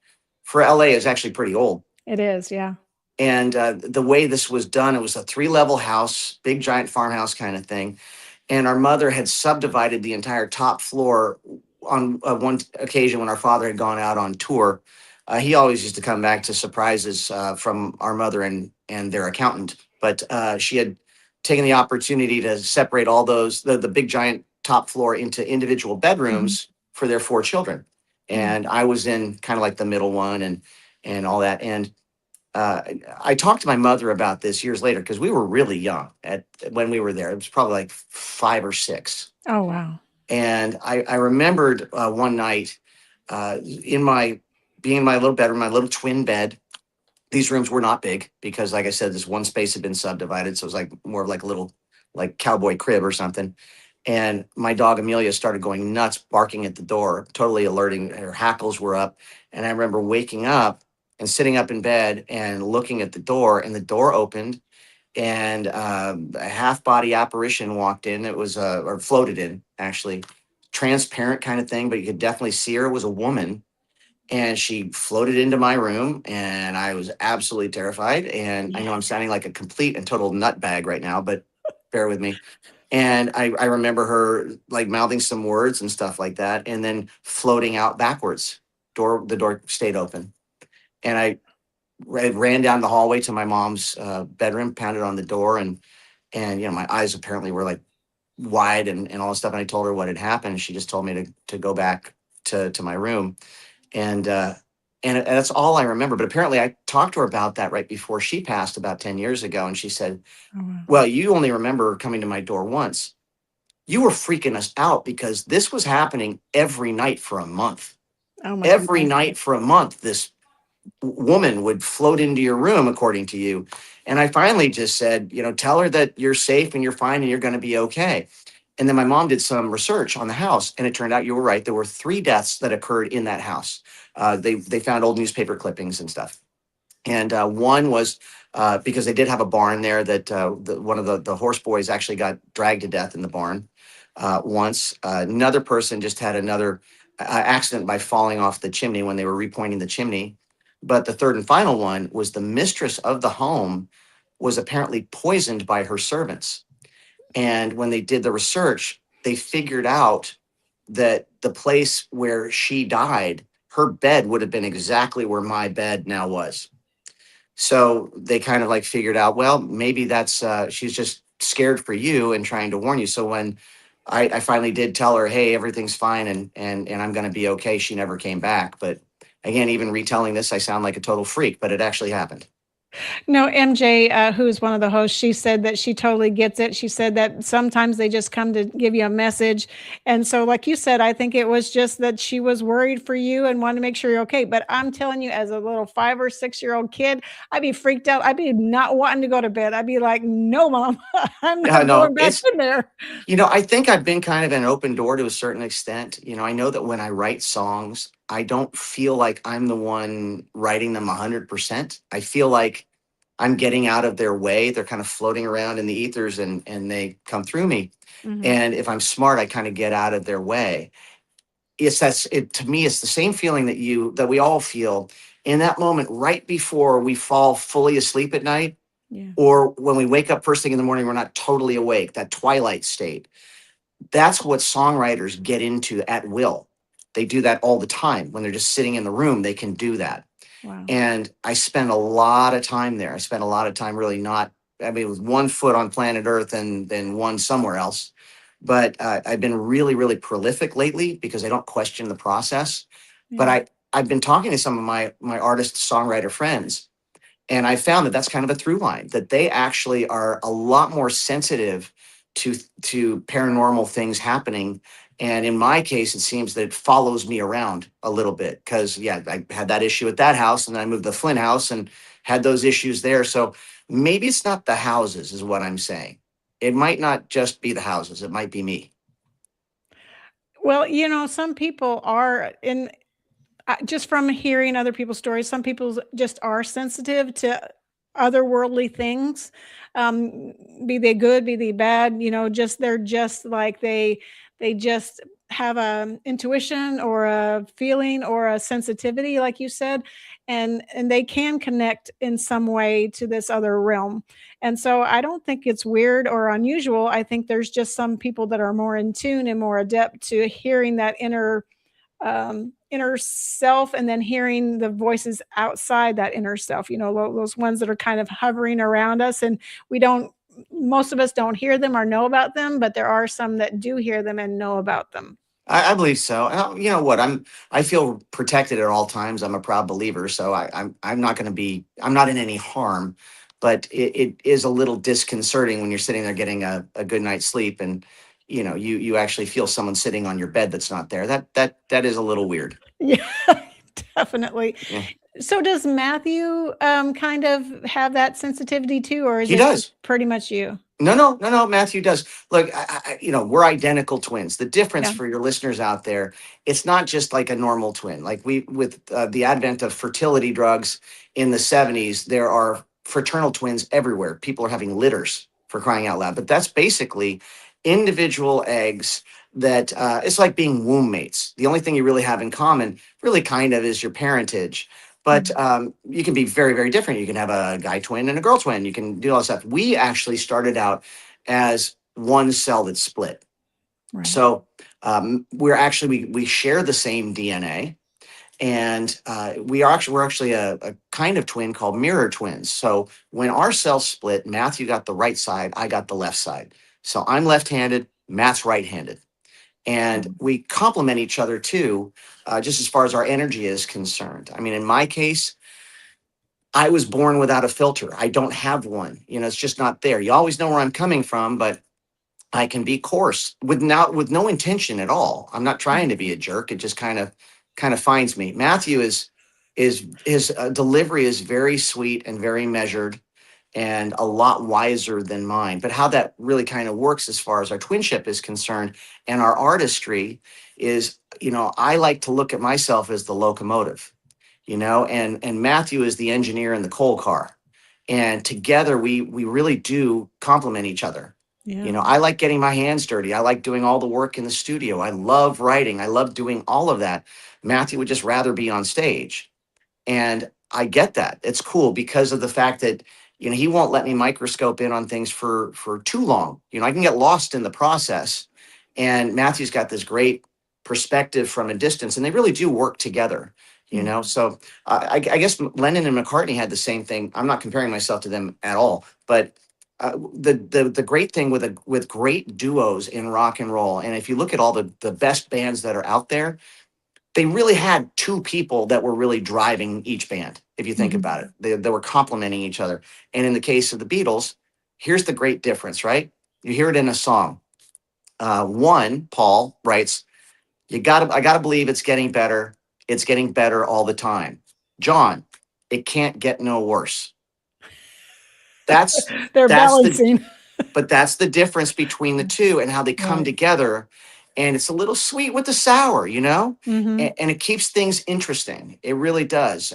for LA is actually pretty old. It is, yeah. And the way this was done, it was a 3-level house, big giant farmhouse kind of thing. And our mother had subdivided the entire top floor on one occasion when our father had gone out on tour. He always used to come back to surprises from our mother and their accountant. But she had taken the opportunity to separate all the big giant top floor into individual bedrooms for their 4 children. And I was in kind of like the middle one and all that. And I talked to my mother about this years later, because we were really young when we were there. It was probably like 5 or 6. Oh, wow. And I remembered one night in my being in my little bedroom, my little twin bed. These rooms were not big because, like I said, this one space had been subdivided. So it was like more of like a little like cowboy crib or something. And my dog Amelia started going nuts, barking at the door, totally alerting. Her hackles were up. And I remember waking up and sitting up in bed and looking at the door, and the door opened, and a half body apparition walked in. It was or floated in, actually, transparent kind of thing, but you could definitely see her. It was a woman, and she floated into my room, and I was absolutely terrified. And I know I'm sounding like a complete and total nutbag right now, but bear with me. And I remember her like mouthing some words and stuff like that, and then floating out backwards. The door stayed open. And I ran down the hallway to my mom's bedroom, pounded on the door, and my eyes apparently were like wide and all this stuff. And I told her what had happened. She just told me to go back to my room, and that's all I remember. But apparently, I talked to her about that right before she passed about 10 years ago, and she said, Oh, wow. "Well, you only remember coming to my door once. You were freaking us out because this was happening every night for a month. Oh my Every goodness. night for a month, this woman would float into your room, according to you." And I finally just said, tell her that you're safe and you're fine and you're going to be okay. And then my mom did some research on the house, and it turned out you were right. There were 3 deaths that occurred in that house. They found old newspaper clippings and stuff. And one was because they did have a barn there that one of the horse boys actually got dragged to death in the barn once. Another person just had another accident by falling off the chimney when they were repointing the chimney. But the third and final one was the mistress of the home was apparently poisoned by her servants. And when they did the research, they figured out that the place where she died, her bed would have been exactly where my bed now was. So they kind of like figured out, well, maybe that's she's just scared for you and trying to warn you. So when I finally did tell her, hey, everything's fine and I'm going to be okay, she never came back. But again, even retelling this, I sound like a total freak, but it actually happened. No, MJ, who's one of the hosts, she said that she totally gets it. She said that sometimes they just come to give you a message. And so, like you said, I think it was just that she was worried for you and wanted to make sure you're okay. But I'm telling you, as a little 5 or 6-year-old kid, I'd be freaked out. I'd be not wanting to go to bed. I'd be like, no, Mom, I'm not going back in there. I think I've been kind of an open door to a certain extent. I know that when I write songs, I don't feel like I'm the one writing them 100%. I feel like I'm getting out of their way. They're kind of floating around in the ethers and they come through me. Mm-hmm. And if I'm smart, I kind of get out of their way. To me, it's the same feeling that we all feel in that moment right before we fall fully asleep at night. Yeah. Or when we wake up first thing in the morning, we're not totally awake, that twilight state. That's what songwriters get into at will. They do that all the time. When they're just sitting in the room, they can do that. Wow. And I spent a lot of time there. I spent a lot of time really with one foot on planet Earth and then one somewhere else. But I've been really, really prolific lately because I don't question the process. Yeah. But I've been talking to some of my artist songwriter friends, and I found that that's kind of a through line, that they actually are a lot more sensitive to paranormal things happening. And in my case, it seems that it follows me around a little bit because, I had that issue at that house and then I moved to the Flynn house and had those issues there. So maybe it's not the houses is what I'm saying. It might not just be the houses. It might be me. Well, some people are just from hearing other people's stories, some people just are sensitive to otherworldly things, be they good, be they bad, they're just like they just have a intuition or a feeling or a sensitivity, like you said, and they can connect in some way to this other realm. And so I don't think it's weird or unusual. I think there's just some people that are more in tune and more adept to hearing that inner self, and then hearing the voices outside that inner self, those ones that are kind of hovering around us, and most of us don't hear them or know about them, but there are some that do hear them and know about them. I believe so. You know what? I feel protected at all times. I'm a proud believer, so I'm not in any harm, but it is a little disconcerting when you're sitting there getting a good night's sleep and you actually feel someone sitting on your bed that's not there. That is a little weird. Yeah, definitely. Yeah. So does Matthew kind of have that sensitivity too, or is it pretty much you? No. Matthew does. Look, we're identical twins. The difference for your listeners out there, it's not just like a normal twin. Like with the advent of fertility drugs in the 70s, there are fraternal twins everywhere. People are having litters, for crying out loud. But that's basically individual eggs that it's like being womb mates. The only thing you really have in common really kind of is your parentage. But you can be very, very different. You can have a guy twin and a girl twin. You can do all that stuff. We actually started out as one cell that split. Right. So we're actually, we share the same DNA. And we're actually a kind of twin called mirror twins. So when our cells split, Matthew got the right side, I got the left side. So I'm left-handed, Matt's right-handed. And we complement each other too, just as far as our energy is concerned. I mean, in my case, I was born without a filter. I don't have one. It's just not there. You always know where I'm coming from, but I can be coarse with no intention at all. I'm not trying to be a jerk. It just kind of finds me. Matthew his delivery is very sweet and very measured. and a lot wiser than mine. But how that really kind of works as far as our twinship is concerned and our artistry is, I like to look at myself as the locomotive, and Matthew is the engineer in the coal car. And together we really do complement each other. Yeah. I like getting my hands dirty. I like doing all the work in the studio. I love writing. I love doing all of that. Matthew would just rather be on stage. And I get that. It's cool because of the fact that, he won't let me microscope in on things for too long. I can get lost in the process. And Matthew's got this great perspective from a distance, and they really do work together. So I guess Lennon and McCartney had the same thing. I'm not comparing myself to them at all, but the great thing with great duos in rock and roll, and if you look at all the best bands that are out there, they really had two people that were really driving each band. If you think about it, they were complementing each other. And in the case of the Beatles, here's the great difference, right? You hear it in a song. One, Paul writes, I gotta believe it's getting better. It's getting better all the time. John, it can't get no worse. That's They're that's the balancing. but that's the difference between the two and how they come Right. together. And it's a little sweet with the sour, Mhm. and it keeps things interesting. It really does.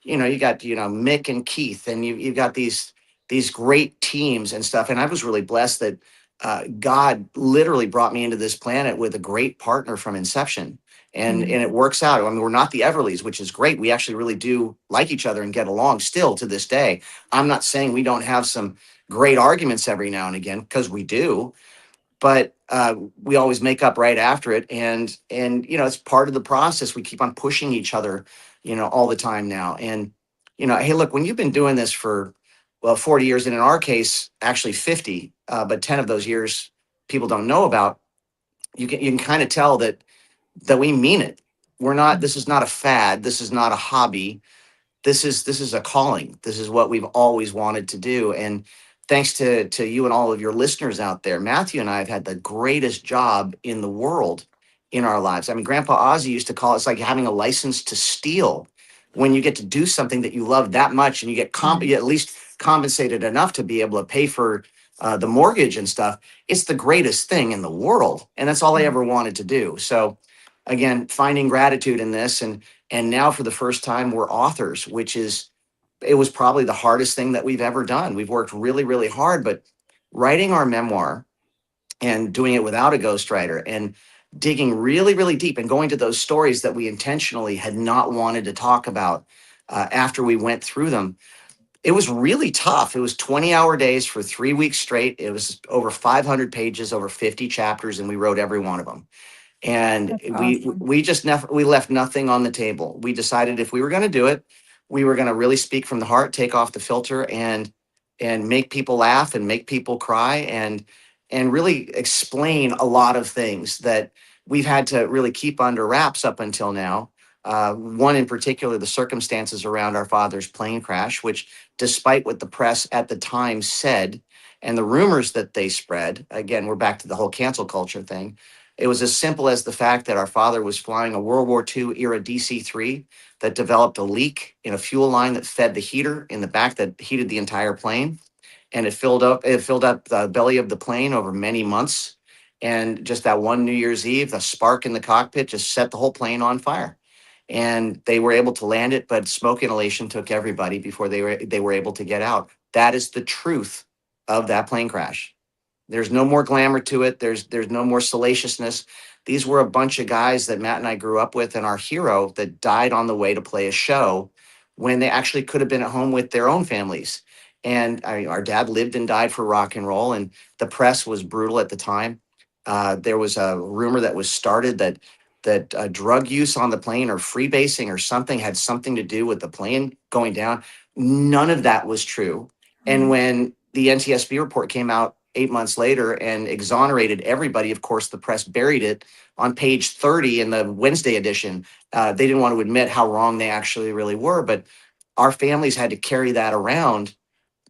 You got, Mick and Keith, and you've got these great teams and stuff. And I was really blessed that God literally brought me into this planet with a great partner from inception. And it works out. I mean, we're not the Everlys, which is great. We actually really do like each other and get along still to this day. I'm not saying we don't have some great arguments every now and again, because we do, but we always make up right after it. And it's part of the process. We keep on pushing each other, all the time now. And, hey, look, when you've been doing this for, 40 years, and in our case, actually 50, but 10 of those years people don't know about, you can kind of tell that we mean it. This is not a fad. This is not a hobby. This is a calling. This is what we've always wanted to do. And thanks to you and all of your listeners out there, Matthew and I have had the greatest job in the world in our lives. I mean, Grandpa Ozzy used to call it's like having a license to steal, when you get to do something that you love that much and you get you at least compensated enough to be able to pay for the mortgage and stuff. It's the greatest thing in the world. And that's all I ever wanted to do. So again, finding gratitude in this, and now for the first time we're authors, it was probably the hardest thing that we've ever done. We've worked really, really hard, but writing our memoir and doing it without a ghostwriter and digging really, really deep and going to those stories that we intentionally had not wanted to talk about after we went through them. It was really tough. It was 20-hour days for 3 weeks straight. It was over 500 pages, over 50 chapters, and we wrote every one of them. And That's we awesome. we just we left nothing on the table. We decided if we were going to do it, we were going to really speak from the heart, take off the filter, and make people laugh and make people cry, and really explain a lot of things that we've had to really keep under wraps up until now. One in particular, the circumstances around our father's plane crash, which, despite what the press at the time said and the rumors that they spread, again, we're back to the whole cancel culture thing. It was as simple as the fact that our father was flying a World War II era DC-3 that developed a leak in a fuel line that fed the heater in the back that heated the entire plane. And it filled up the belly of the plane over many months. And just that one New Year's Eve, the spark in the cockpit just set the whole plane on fire. And they were able to land it, but smoke inhalation took everybody before they were able to get out. That is the truth of that plane crash. There's no more glamour to it. There's no more salaciousness. These were a bunch of guys that Matt and I grew up with, and our hero that died on the way to play a show when they actually could have been at home with their own families. And our dad lived and died for rock and roll, and the press was brutal at the time. There was a rumor that was started that drug use on the plane or freebasing or something had something to do with the plane going down. None of that was true. And when the NTSB report came out 8 months later and exonerated everybody, of course, the press buried it on page 30 in the Wednesday edition. They didn't want to admit how wrong they actually really were, but our families had to carry that around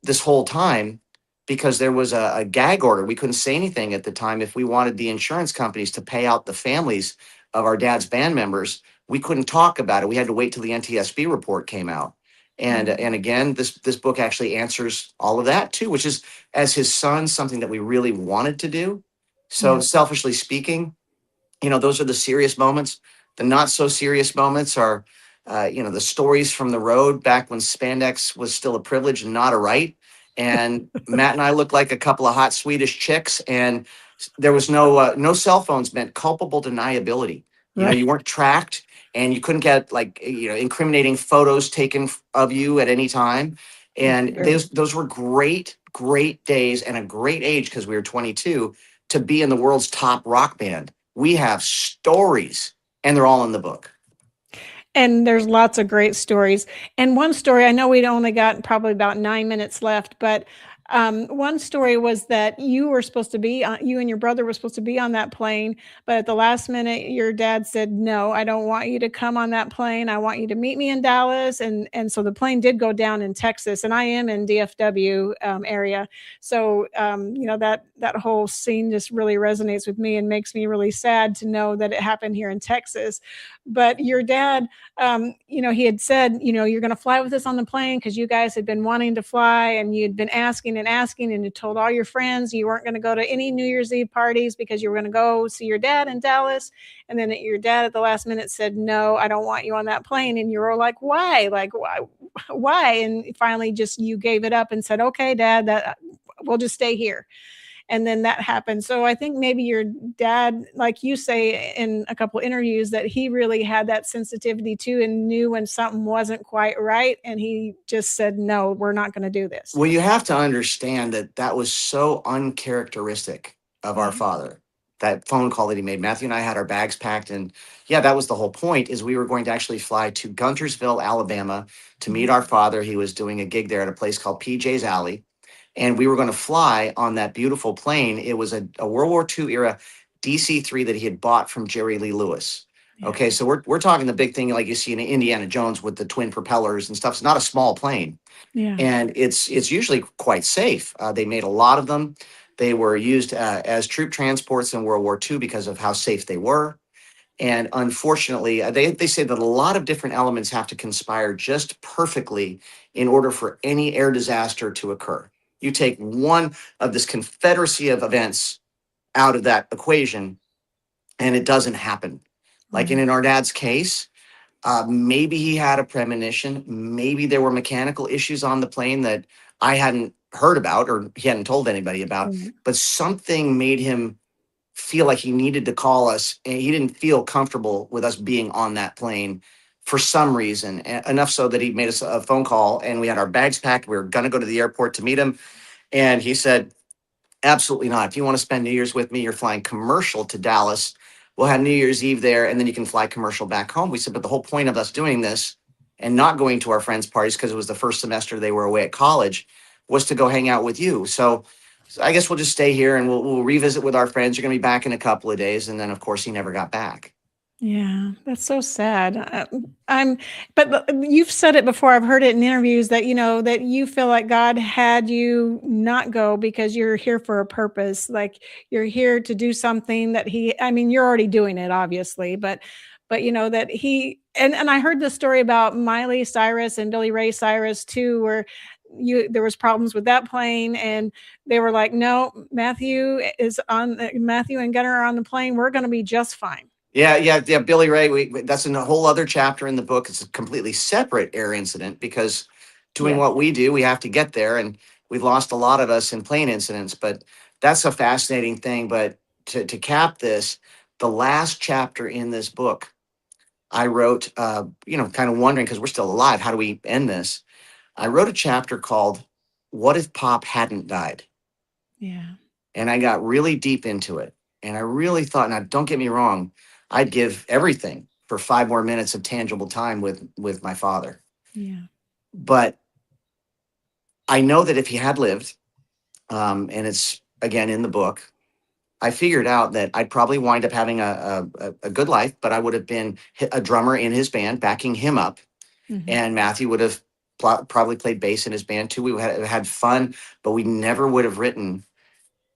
this whole time because there was a gag order. We couldn't say anything at the time. If we wanted the insurance companies to pay out the families of our dad's band members, we couldn't talk about it. We had to wait till the NTSB report came out. And again, this book actually answers all of that too, which is, as his son, something that we really wanted to do. So Yeah. selfishly speaking, those are the serious moments. The not so serious moments are, the stories from the road back when spandex was still a privilege and not a right. And Matt and I looked like a couple of hot Swedish chicks, and there was no cell phones meant culpable deniability. Right. You weren't tracked, and you couldn't get incriminating photos taken of you at any time. And those were great, great days and a great age, because we were 22, to be in the world's top rock band. We have stories, and they're all in the book. And there's lots of great stories. And one story, I know we'd only got probably about 9 minutes left, but one story was that you and your brother were supposed to be on that plane, but at the last minute, your dad said, "No, I don't want you to come on that plane. I want you to meet me in Dallas." And so the plane did go down in Texas, and I am in DFW area. So, that whole scene just really resonates with me and makes me really sad to know that it happened here in Texas. But your dad, he had said, "You're going to fly with us on the plane," because you guys had been wanting to fly and you'd been asking and you told all your friends you weren't going to go to any New Year's Eve parties because you were going to go see your dad in Dallas. And then your dad at the last minute said, "No, I don't want you on that plane." And you were like, "Why? Like, why?" And finally just you gave it up and said, "Okay, Dad, that we'll just stay here." And then that happened. So I think maybe your dad, like you say in a couple interviews, that he really had that sensitivity too and knew when something wasn't quite right. And he just said, "No, we're not going to do this." Well, you have to understand that was so uncharacteristic of our father. That phone call that he made. Matthew and I had our bags packed, and yeah, that was the whole point. Is we were going to actually fly to Guntersville, Alabama, to meet our father. He was doing a gig there at a place called PJ's Alley, and we were going to fly on that beautiful plane. It was a World War II era DC-3 that he had bought from Jerry Lee Lewis. Yeah. Okay, so we're talking the big thing like you see in Indiana Jones with the twin propellers and stuff. It's not a small plane. Yeah. And it's usually quite safe. They made a lot of them. They were used as troop transports in World War II because of how safe they were. And unfortunately, they say that a lot of different elements have to conspire just perfectly in order for any air disaster to occur. You take one of this confederacy of events out of that equation, and it doesn't happen. Like in our dad's case, maybe he had a premonition. Maybe there were mechanical issues on the plane that I hadn't heard about or he hadn't told anybody about, but something made him feel like he needed to call us, and he didn't feel comfortable with us being on that plane for some reason, enough so that he made us a phone call, and we had our bags packed. We were going to go to the airport to meet him. And he said, "Absolutely not. If you want to spend New Year's with me, you're flying commercial to Dallas. We'll have New Year's Eve there, and then you can fly commercial back home." We said, "But the whole point of us doing this and not going to our friends' parties, because it was the first semester they were away at college, was to go hang out with you. So I guess we'll just stay here and we'll revisit with our friends. You're going to be back in a couple of days." And then, of course, he never got back. Yeah, that's so sad. But you've said it before. I've heard it in interviews that, that you feel like God had you not go because you're here for a purpose. Like you're here to do something that you're already doing it, obviously, but that and I heard the story about Miley Cyrus and Billy Ray Cyrus too, where there was problems with that plane and they were like, "No, Matthew and Gunnar are on the plane. We're going to be just fine." Yeah. Billy Ray, that's in a whole other chapter in the book. It's a completely separate air incident, because doing what we do, we have to get there. And we've lost a lot of us in plane incidents, but that's a fascinating thing. But to cap this, the last chapter in this book, I wrote, kind of wondering, because we're still alive, how do we end this? I wrote a chapter called "What If Pop Hadn't Died?" Yeah. And I got really deep into it. And I really thought, now don't get me wrong, I'd give everything for 5 more minutes of tangible time with my father. Yeah. But I know that if he had lived, and it's again in the book, I figured out that I'd probably wind up having a good life, but I would have been a drummer in his band, backing him up. And Matthew would have probably played bass in his band too. We would have had fun, but we never would have written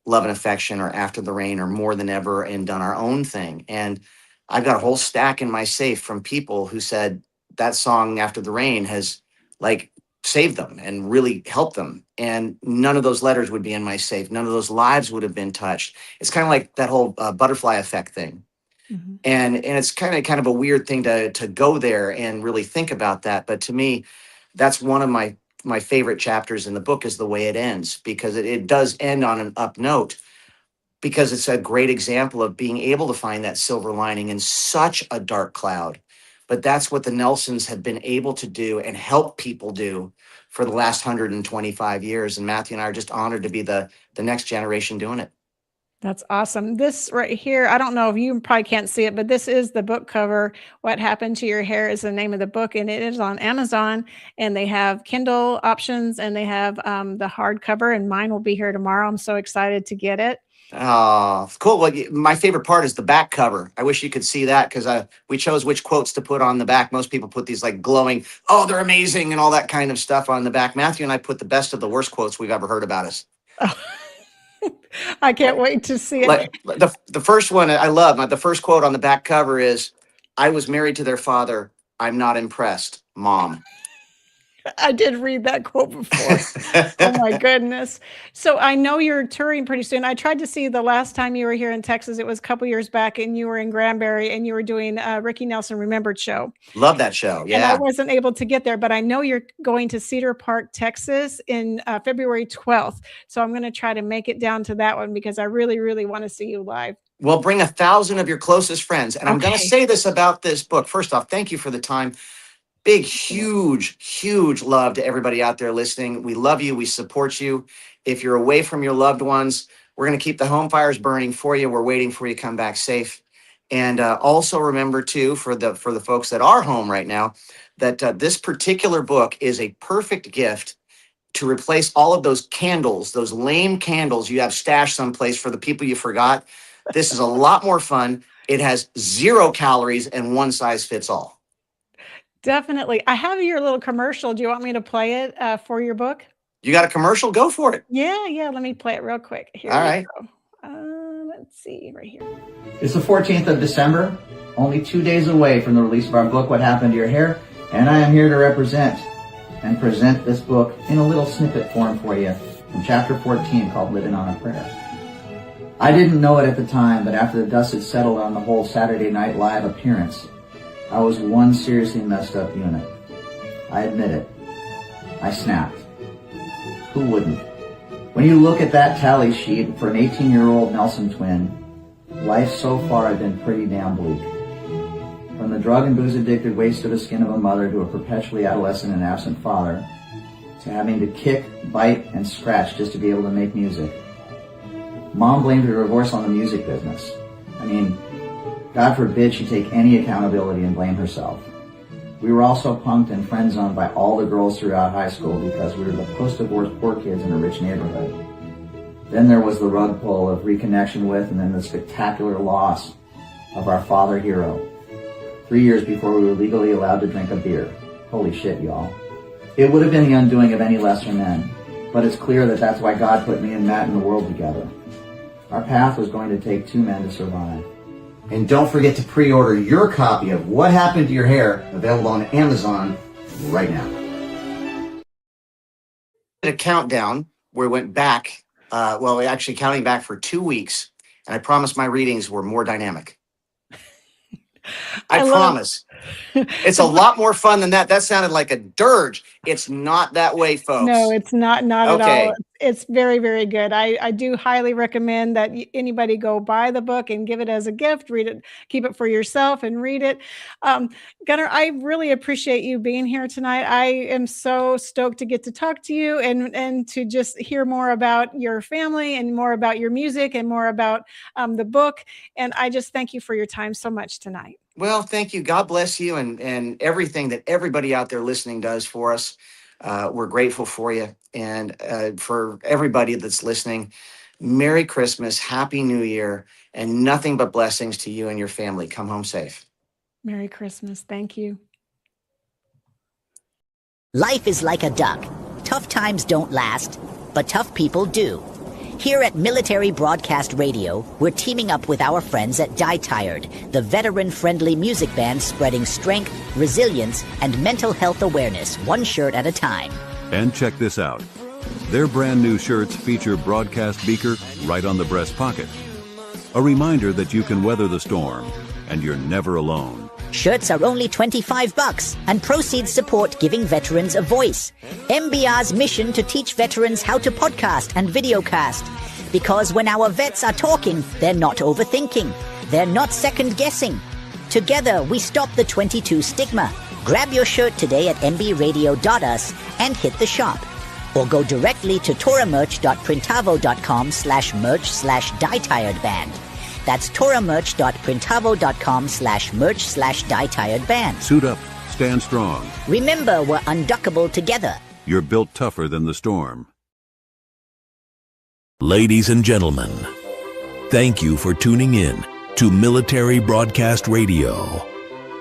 Love and Affection or After the Rain or More Than Ever and done our own thing. And I've got a whole stack in my safe from people who said that song After the Rain has like save them and really help them. And none of those letters would be in my safe. None of those lives would have been touched. It's kind of like that whole butterfly effect thing. Mhm. And it's kind of a weird thing to go there and really think about that. But to me, that's one of my favorite chapters in the book, is the way it ends, because it does end on an up note, because it's a great example of being able to find that silver lining in such a dark cloud. But that's what the Nelsons have been able to do and help people do for the last 125 years. And Matthew and I are just honored to be the next generation doing it. That's awesome. This right here, I don't know if you probably can't see it, but this is the book cover. What Happened to Your Hair is the name of the book, and it is on Amazon, and they have Kindle options, and they have the hardcover, and mine will be here tomorrow. I'm so excited to get it. Oh, cool. Well, my favorite part is the back cover. I wish you could see that, because we chose which quotes to put on the back. Most people put these like glowing, oh, they're amazing, and all that kind of stuff on the back. Matthew and I put the best of the worst quotes we've ever heard about us. I can't wait to see it. Like the first one I love. The first quote on the back cover is, "I was married to their father. I'm not impressed, Mom." I did read that quote before. Oh my goodness. So I know you're touring pretty soon. I tried to see the last time you were here in Texas. It was a couple years back, and you were in Granbury, and you were doing Ricky Nelson Remembered show. Love that show. And I Yeah. wasn't able to get there, but I know you're going to Cedar Park, Texas in February 12th. So I'm going to try to make it down to that one, because I really, really want to see you live. Well, bring 1,000 of your closest friends. And I'm going to Okay. say this about this book. First off, thank you for the time. Big, huge love to everybody out there listening. We love you. We support you. If you're away from your loved ones, we're going to keep the home fires burning for you. We're waiting for you to come back safe. And also remember, too, for the folks that are home right now, that this particular book is a perfect gift to replace all of those candles, those lame candles you have stashed someplace for the people you forgot. This is a lot more fun. It has 0 calories and one size fits all. Definitely. I have your little commercial. Do you want me to play it for your book? You got a commercial? Go for it. Yeah. Let me play it real quick. Here All we right. go. Let's see right here. It's the 14th of December, only 2 days away from the release of our book, What Happened to Your Hair, and I am here to represent and present this book in a little snippet form for you from chapter 14 called Living on a Prayer. I didn't know it at the time, but after the dust had settled on the whole Saturday Night Live appearance, I was one seriously messed up unit. I admit it. I snapped. Who wouldn't? When you look at that tally sheet for an 18-year-old Nelson twin, life so far had been pretty damn bleak. From the drug and booze-addicted waste of the skin of a mother to a perpetually adolescent and absent father, to having to kick, bite, and scratch just to be able to make music. Mom blamed her divorce on the music business. I mean, God forbid she take any accountability and blame herself. We were also punked and friend-zoned by all the girls throughout high school because we were the post-divorce poor kids in a rich neighborhood. Then there was the rug pull of reconnection with, and then the spectacular loss of our father hero. 3 years before we were legally allowed to drink a beer. Holy shit, y'all. It would have been the undoing of any lesser men, but it's clear that that's why God put me and Matt in the world together. Our path was going to take 2 men to survive. And don't forget to pre-order your copy of What Happened to Your Hair, available on Amazon right now. A countdown where we went back, we actually counting back for 2 weeks, and I promised my readings were more dynamic. I promise. It's a lot more fun than that. That sounded like a dirge. It's not that way, folks. No, it's not at Okay. all. It's very, very good. I do highly recommend that anybody go buy the book and give it as a gift, read it, keep it for yourself and read it. Gunnar, I really appreciate you being here tonight. I am so stoked to get to talk to you and to just hear more about your family and more about your music and more about the book. And I just thank you for your time so much tonight. Well, thank you. God bless you, and everything that everybody out there listening does for us. We're grateful for you. And for everybody that's listening, Merry Christmas, Happy New Year, and nothing but blessings to you and your family. Come home safe. Merry Christmas. Thank you. Life is like a duck. Tough times don't last, but tough people do. Here at Military Broadcast Radio, we're teaming up with our friends at Die Tired, the veteran-friendly music band spreading strength, resilience, and mental health awareness one shirt at a time. And check this out. Their brand new shirts feature broadcast beaker right on the breast pocket. A reminder that you can weather the storm, and you're never alone. Shirts are only $25, and proceeds support giving veterans a voice. MBR's mission to teach veterans how to podcast and videocast. Because when our vets are talking, they're not overthinking. They're not second-guessing. Together, we stop the 22 stigma. Grab your shirt today at mbradio.us and hit the shop. Or go directly to toramerch.printavo.com/merch/dietiredband. That's toramerch.printavo.com/merch/dietiredband. Suit up, stand strong. Remember, we're unduckable together. You're built tougher than the storm. Ladies and gentlemen, thank you for tuning in to Military Broadcast Radio.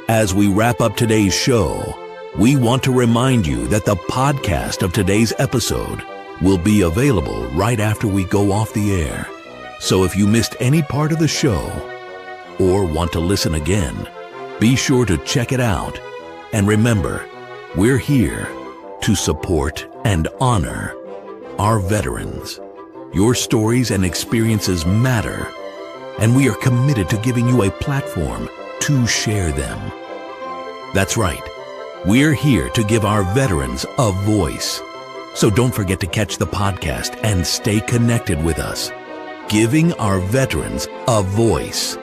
As we wrap up today's show, we want to remind you that the podcast of today's episode will be available right after we go off the air. So if you missed any part of the show or want to listen again, be sure to check it out. And remember, we're here to support and honor our veterans. Your stories and experiences matter, and we are committed to giving you a platform to share them. That's right. We're here to give our veterans a voice. So don't forget to catch the podcast and stay connected with us. Giving our veterans a voice.